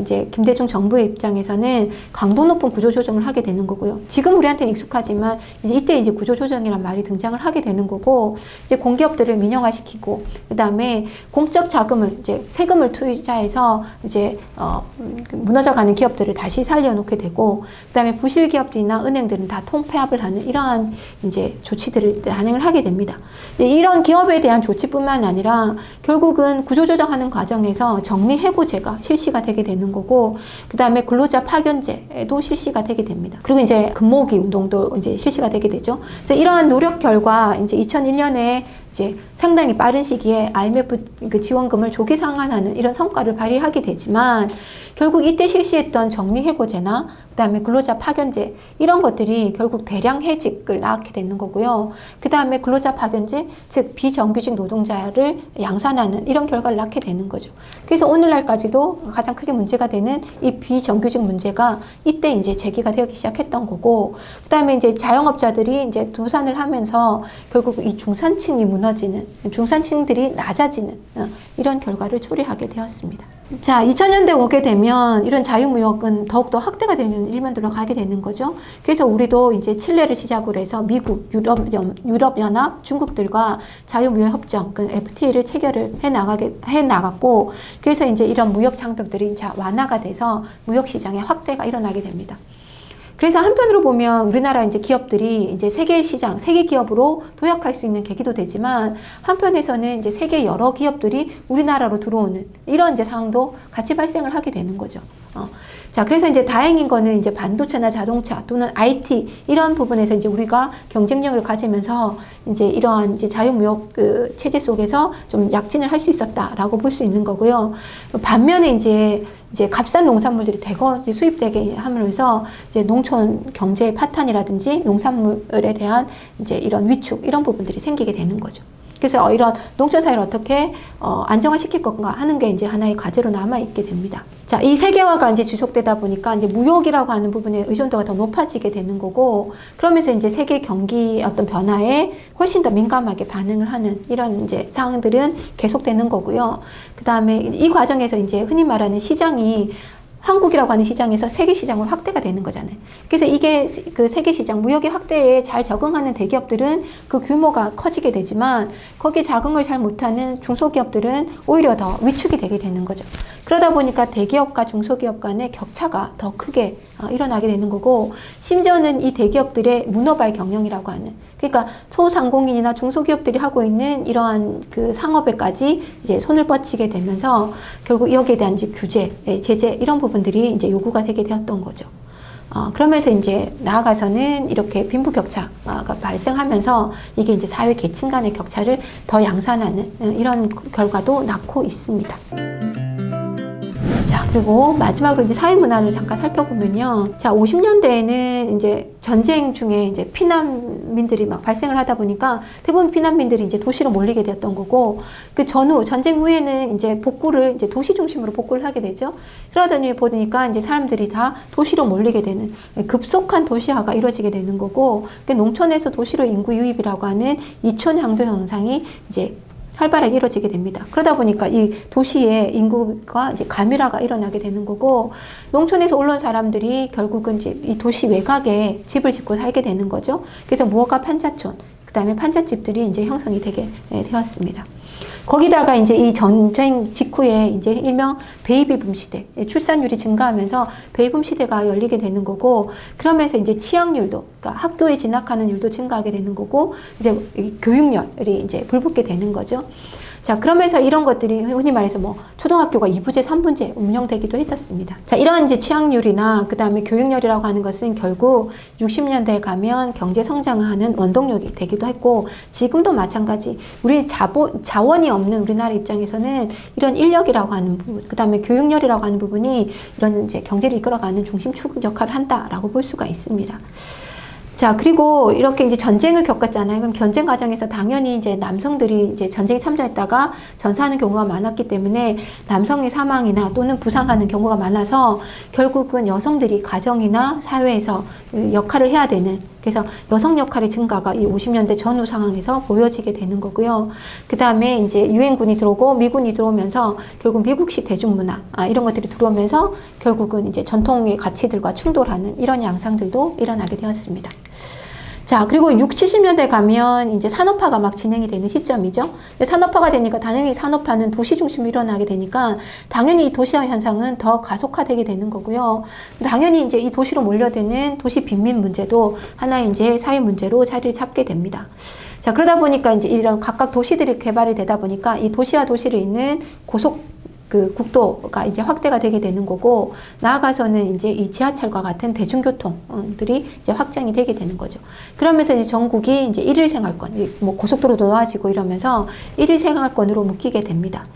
이제 김대중 정부의 입장에서는 강도 높은 구조조정을 하게 되는 거고요. 지금 우리한테는 익숙하지만 이때 이제 구조조정이란 말이 등장을 하게 되는 거고, 이제 공기업들을 민영화시키고, 그 다음에 공적 자금을 이제 세금을 투자해서 이제 무너져가는 기업들을 다시 살려놓게 되고, 그 다음에 부실 기업들이나 은행들은 다 통폐합을 하는 이러한 이제 조치들을 단행을 하게 됩니다. 이런 기업에 대한 조치뿐만 아니라 결국은 구조조정하는 과정에서 정리해고제가 실시가 되게 되는 거고, 그 다음에 근로자 파견제도 실시가 되게 됩니다. 그리고 이제 근무기 운동도 이제 실시가 되게 되죠. 그래서 이러한 노력 결과 이제 2001년에 이제 상당히 빠른 시기에 IMF 그 지원금을 조기 상환하는 이런 성과를 발휘하게 되지만, 결국 이때 실시했던 정리해고제나 그다음에 근로자 파견제 이런 것들이 결국 대량 해직을 낳게 되는 거고요. 그다음에 근로자 파견제, 즉 비정규직 노동자를 양산하는 이런 결과를 낳게 되는 거죠. 그래서 오늘날까지도 가장 크게 문제가 되는 이 비정규직 문제가 이때 이제 제기가 되기 시작했던 거고, 그다음에 이제 자영업자들이 이제 도산을 하면서 결국 이 중산층이 무너지는, 중산층들이 낮아지는 이런 결과를 초래하게 되었습니다. 자, 2000년대 오게 되면 이런 자유무역은 더욱더 확대가 되는 일면들로 가게 되는 거죠. 그래서 우리도 이제 칠레를 시작으로 해서 미국, 유럽연합, 중국들과 자유무역협정, 그 FTA를 체결을 해 나갔고, 그래서 이제 이런 무역 장벽들이 이제 완화가 돼서 무역시장의 확대가 일어나게 됩니다. 그래서 한편으로 보면 우리나라 이제 기업들이 이제 세계 시장, 세계 기업으로 도약할 수 있는 계기도 되지만, 한편에서는 이제 세계 여러 기업들이 우리나라로 들어오는 이런 이제 상황도 같이 발생을 하게 되는 거죠. 자, 그래서 이제 다행인 거는 이제 반도체나 자동차 또는 IT 이런 부분에서 이제 우리가 경쟁력을 가지면서 이제 이러한 이제 자유무역 그 체제 속에서 좀 약진을 할 수 있었다라고 볼 수 있는 거고요. 반면에 이제 값싼 농산물들이 대거 수입되게 함으로써 이제 농촌 경제의 파탄이라든지 농산물에 대한 이제 이런 위축 이런 부분들이 생기게 되는 거죠. 그래서 이런 농촌 사회를 어떻게 안정화시킬 건가 하는 게 이제 하나의 과제로 남아 있게 됩니다. 자, 이 세계화가 이제 지속되다 보니까 이제 무역이라고 하는 부분의 의존도가 더 높아지게 되는 거고, 그러면서 이제 세계 경기 어떤 변화에 훨씬 더 민감하게 반응을 하는 이런 이제 상황들은 계속되는 거고요. 그 다음에 이 과정에서 이제 흔히 말하는 시장이 한국이라고 하는 시장에서 세계 시장으로 확대가 되는 거잖아요. 그래서 이게 그 세계 시장 무역의 확대에 잘 적응하는 대기업들은 그 규모가 커지게 되지만, 거기에 적응을 잘 못하는 중소기업들은 오히려 더 위축이 되게 되는 거죠. 그러다 보니까 대기업과 중소기업 간의 격차가 더 크게 일어나게 되는 거고, 심지어는 이 대기업들의 문어발 경영이라고 하는, 그러니까 소상공인이나 중소기업들이 하고 있는 이러한 그 상업에까지 이제 손을 뻗치게 되면서 결국 여기에 대한 이제 규제, 제재 이런 부분들이 이제 요구가 되게 되었던 거죠. 그러면서 이제 나아가서는 이렇게 빈부격차가 발생하면서 이게 이제 사회 계층 간의 격차를 더 양산하는 이런 결과도 낳고 있습니다. 자, 그리고 마지막으로 이제 사회문화를 잠깐 살펴보면요. 자, 50년대에는 이제 전쟁 중에 이제 피난민들이 막 발생을 하다 보니까 대부분 피난민들이 이제 도시로 몰리게 되었던 거고, 그 전후, 전쟁 후에는 이제 복구를 이제 도시 중심으로 복구를 하게 되죠. 그러더니 보니까 이제 사람들이 다 도시로 몰리게 되는 급속한 도시화가 이루어지게 되는 거고, 그 농촌에서 도시로 인구 유입이라고 하는 이촌 향도 현상이 이제 활발하게 이루어지게 됩니다. 그러다 보니까 이 도시의 인구가 이제 가밀화가 일어나게 되는 거고, 농촌에서 올라온 사람들이 결국은 이제 이 도시 외곽에 집을 짓고 살게 되는 거죠. 그래서 무허가 판자촌, 그 다음에 판잣집들이 이제 형성이 되게 되었습니다. 거기다가 이제 이 전쟁 직후에 이제 일명 베이비붐 시대, 출산율이 증가하면서 베이비붐 시대가 열리게 되는 거고, 그러면서 이제 취학률도, 그러니까 학교에 진학하는 율도 증가하게 되는 거고, 이제 교육열이 이제 불붙게 되는 거죠. 자, 그러면서 이런 것들이 흔히 말해서 뭐 초등학교가 2부제, 3부제 운영되기도 했었습니다. 자, 이런 이제 취학률이나 그 다음에 교육열이라고 하는 것은 결국 60년대에 가면 경제 성장하는 원동력이 되기도 했고, 지금도 마찬가지. 우리 자원이 없는 우리나라 입장에서는 이런 인력이라고 하는 부분, 그 다음에 교육열이라고 하는 부분이 이런 이제 경제를 이끌어가는 중심축 역할을 한다라고 볼 수가 있습니다. 자, 그리고 이렇게 이제 전쟁을 겪었잖아요. 그럼 전쟁 과정에서 당연히 이제 남성들이 이제 전쟁에 참전했다가 전사하는 경우가 많았기 때문에 남성의 사망이나 또는 부상하는 경우가 많아서 결국은 여성들이 가정이나 사회에서 역할을 해야 되는, 그래서 여성 역할의 증가가 이 50년대 전후 상황에서 보여지게 되는 거고요. 그 다음에 이제 유엔군이 들어오고 미군이 들어오면서 결국 미국식 대중문화, 이런 것들이 들어오면서 결국은 이제 전통의 가치들과 충돌하는 이런 양상들도 일어나게 되었습니다. 자, 그리고 60, 70년대 가면 이제 산업화가 막 진행이 되는 시점이죠. 산업화가 되니까 당연히 산업화는 도시 중심으로 일어나게 되니까 당연히 이 도시화 현상은 더 가속화되게 되는 거고요. 당연히 이제 이 도시로 몰려드는 도시 빈민 문제도 하나의 이제 사회 문제로 자리를 잡게 됩니다. 자, 그러다 보니까 이제 이런 각각 도시들이 개발이 되다 보니까 이 도시와 도시를 잇는 국도가 이제 확대가 되게 되는 거고, 나아가서는 이제 이 지하철과 같은 대중교통들이 이제 확장이 되게 되는 거죠. 그러면서 이제 전국이 이제 일일 생활권, 뭐 고속도로도 놓아지고 이러면서 일일 생활권으로 묶이게 됩니다.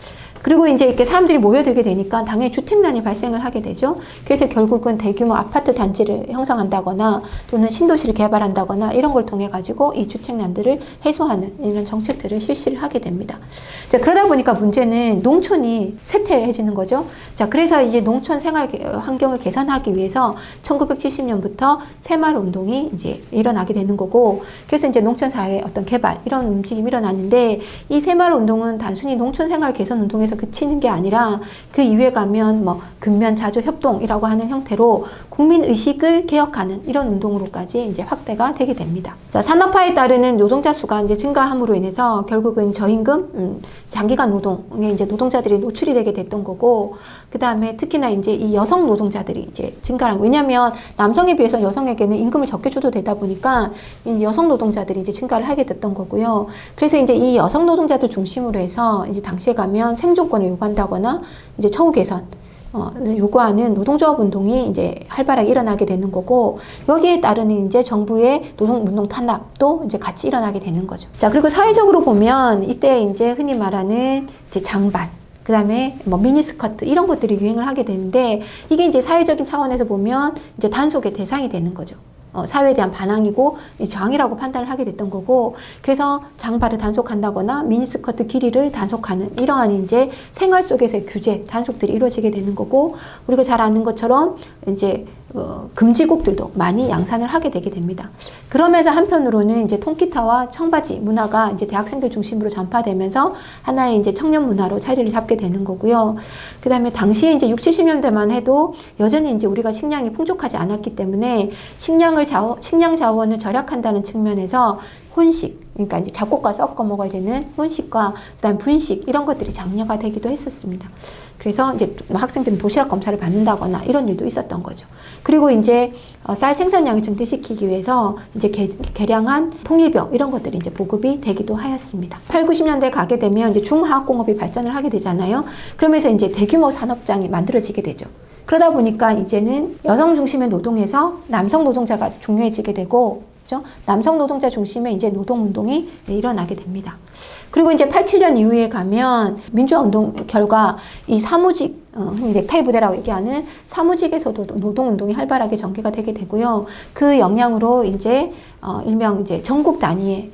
그리고 이제 이렇게 사람들이 모여들게 되니까 당연히 주택난이 발생을 하게 되죠. 그래서 결국은 대규모 아파트 단지를 형성한다거나 또는 신도시를 개발한다거나 이런 걸 통해 가지고 이 주택난들을 해소하는 이런 정책들을 실시를 하게 됩니다. 자, 그러다 보니까 문제는 농촌이 쇠퇴해지는 거죠. 자, 그래서 이제 농촌 생활 환경을 개선하기 위해서 1970년부터 새마을 운동이 이제 일어나게 되는 거고, 그래서 이제 농촌 사회 어떤 개발 이런 움직임이 일어났는데, 이 새마을 운동은 단순히 농촌 생활 개선 운동에서 그치는 게 아니라 그 이후에 가면 뭐 근면 자조 협동이라고 하는 형태로 국민 의식을 개혁하는 이런 운동으로까지 이제 확대가 되게 됩니다. 자, 산업화에 따르는 노동자 수가 이제 증가함으로 인해서 결국은 저임금, 장기간 노동에 이제 노동자들이 노출이 되게 됐던 거고, 그 다음에 특히나 이제 이 여성 노동자들이 이제 증가한, 왜냐하면 남성에 비해서 여성에게는 임금을 적게 줘도 되다 보니까 이제 여성 노동자들이 이제 증가를 하게 됐던 거고요. 그래서 이제 이 여성 노동자들 중심으로 해서 이제 당시에 가면 생존권을 요구한다거나 이제 처우 개선 요구하는 노동조합 운동이 이제 활발하게 일어나게 되는 거고, 여기에 따르는 이제 정부의 노동운동 탄압도 이제 같이 일어나게 되는 거죠. 자, 그리고 사회적으로 보면 이때 이제 흔히 말하는 이제 장발, 그 다음에 뭐 미니스커트 이런 것들이 유행을 하게 되는데, 이게 이제 사회적인 차원에서 보면 이제 단속의 대상이 되는 거죠. 사회에 대한 반항이고 저항이라고 판단을 하게 됐던 거고, 그래서 장발을 단속한다거나 미니스커트 길이를 단속하는 이러한 이제 생활 속에서의 규제, 단속들이 이루어지게 되는 거고, 우리가 잘 아는 것처럼 이제 금지곡들도 많이 양산을 하게 되게 됩니다. 그러면서 한편으로는 이제 통기타와 청바지 문화가 이제 대학생들 중심으로 전파되면서 하나의 이제 청년 문화로 자리를 잡게 되는 거고요. 그 다음에 당시에 이제 60, 70년대만 해도 여전히 이제 우리가 식량이 풍족하지 않았기 때문에 식량 자원을 절약한다는 측면에서 혼식, 그러니까 이제 잡곡과 섞어 먹어야 되는 혼식과 그다음 분식 이런 것들이 장려가 되기도 했었습니다. 그래서 이제 학생들은 도시락 검사를 받는다거나 이런 일도 있었던 거죠. 그리고 이제 쌀 생산량을 증대시키기 위해서 이제 개량한 통일벼 이런 것들이 이제 보급이 되기도 하였습니다. 8, 90년대에 가게 되면 이제 중화학공업이 발전을 하게 되잖아요. 그러면서 이제 대규모 산업장이 만들어지게 되죠. 그러다 보니까 이제는 여성 중심의 노동에서 남성 노동자가 중요해지게 되고, 그렇죠? 남성 노동자 중심의 이제 노동운동이 일어나게 됩니다. 그리고 이제 87년 이후에 가면 민주화운동 결과 이 사무직, 흔히 넥타이 부대라고 얘기하는 사무직에서도 노동운동이 활발하게 전개가 되게 되고요. 그 영향으로 이제 일명 이제 전국 단위의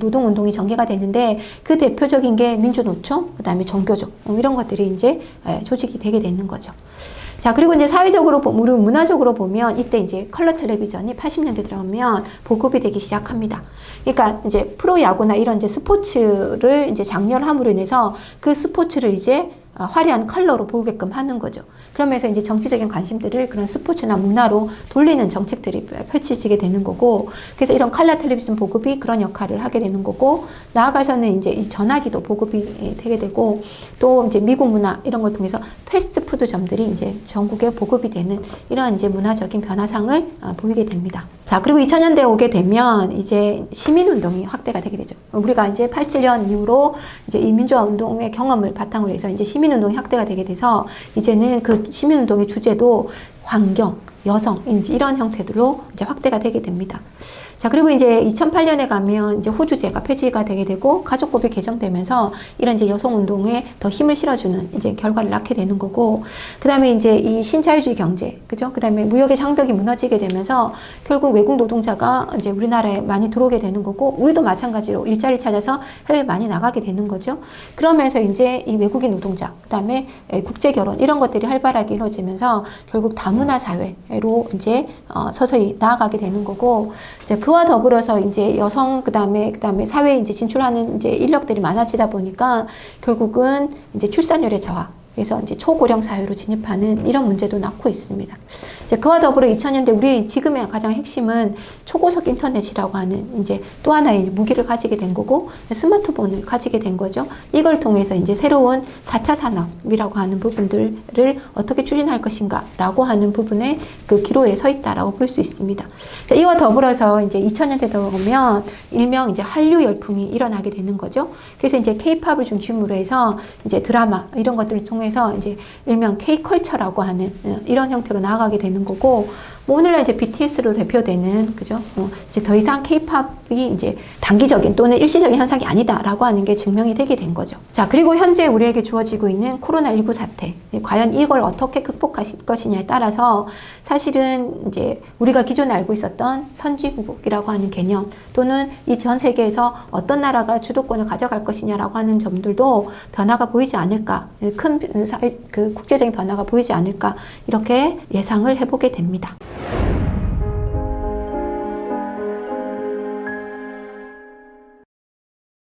노동운동이 전개가 되는데, 그 대표적인 게 민주노총, 그 다음에 정교조 이런 것들이 이제 조직이 되게 되는 거죠. 자, 그리고 이제 사회적으로, 문화적으로 보면 이때 이제 컬러 텔레비전이 80년대 들어가면 보급이 되기 시작합니다. 그러니까 이제 프로야구나 이런 이제 스포츠를 이제 장려함으로 인해서 그 스포츠를 이제 화려한 컬러로 보이게끔 하는 거죠. 그러면서 이제 정치적인 관심들을 그런 스포츠나 문화로 돌리는 정책들이 펼쳐지게 되는 거고, 그래서 이런 컬러 텔레비전 보급이 그런 역할을 하게 되는 거고, 나아가서는 이제 이 전화기도 보급이 되게 되고, 또 이제 미국 문화 이런 걸 통해서 패스트푸드점들이 이제 전국에 보급이 되는 이런 이제 문화적인 변화상을 보이게 됩니다. 자, 그리고 2000년대에 오게 되면 이제 시민운동이 확대가 되게 되죠. 우리가 이제 87년 이후로 이제 이 민주화 운동의 경험을 바탕으로 해서 이제 시민운동이 확대가 되게 돼서 이제는 그 시민운동의 주제도 환경, 여성, 이런 형태들로 이제 확대가 되게 됩니다. 자, 그리고 이제 2008년에 가면 이제 호주제가 폐지가 되게 되고 가족법이 개정되면서 이런 이제 여성운동에 더 힘을 실어주는 이제 결과를 낳게 되는 거고, 그 다음에 이제 이 신자유주의 경제, 그죠? 그 다음에 무역의 장벽이 무너지게 되면서 결국 외국 노동자가 이제 우리나라에 많이 들어오게 되는 거고, 우리도 마찬가지로 일자리를 찾아서 해외에 많이 나가게 되는 거죠. 그러면서 이제 이 외국인 노동자, 그 다음에 국제 결혼, 이런 것들이 활발하게 이루어지면서 결국 다문화 사회로 이제 서서히 나아가게 되는 거고, 이제 그와 더불어서 이제 여성 그다음에 사회에 이제 진출하는 이제 인력들이 많아지다 보니까 결국은 이제 출산율의 저하, 그래서 이제 초고령 사회로 진입하는 이런 문제도 낳고 있습니다. 이제 그와 더불어 2000년대 우리 지금의 가장 핵심은 초고속 인터넷이라고 하는 이제 또 하나의 무기를 가지게 된 거고, 스마트폰을 가지게 된 거죠. 이걸 통해서 이제 새로운 4차 산업이라고 하는 부분들을 어떻게 추진할 것인가라고 하는 부분에 그 기로에 서 있다라고 볼 수 있습니다. 자, 이와 더불어서 이제 2000년대 들어오면 일명 이제 한류 열풍이 일어나게 되는 거죠. 그래서 이제 K-팝을 중심으로 해서 이제 드라마 이런 것들을 통해서 이제 일명 K-컬처라고 하는 이런 형태로 나아가게 되는 거고, 뭐 오늘날 이제 BTS로 대표되는, 그죠? 이제 더 이상 K-팝이 이제 단기적인 또는 일시적인 현상이 아니다라고 하는 게 증명이 되게 된 거죠. 자, 그리고 현재 우리에게 주어지고 있는 코로나19 사태, 과연 이걸 어떻게 극복할 것이냐에 따라서 사실은 이제 우리가 기존에 알고 있었던 선진국이라고 하는 개념, 또는 이 전 세계에서 어떤 나라가 주도권을 가져갈 것이냐라고 하는 점들도 변화가 보이지 않을까, 큰 그 국제적인 변화가 보이지 않을까, 이렇게 예상을 해보게 됩니다.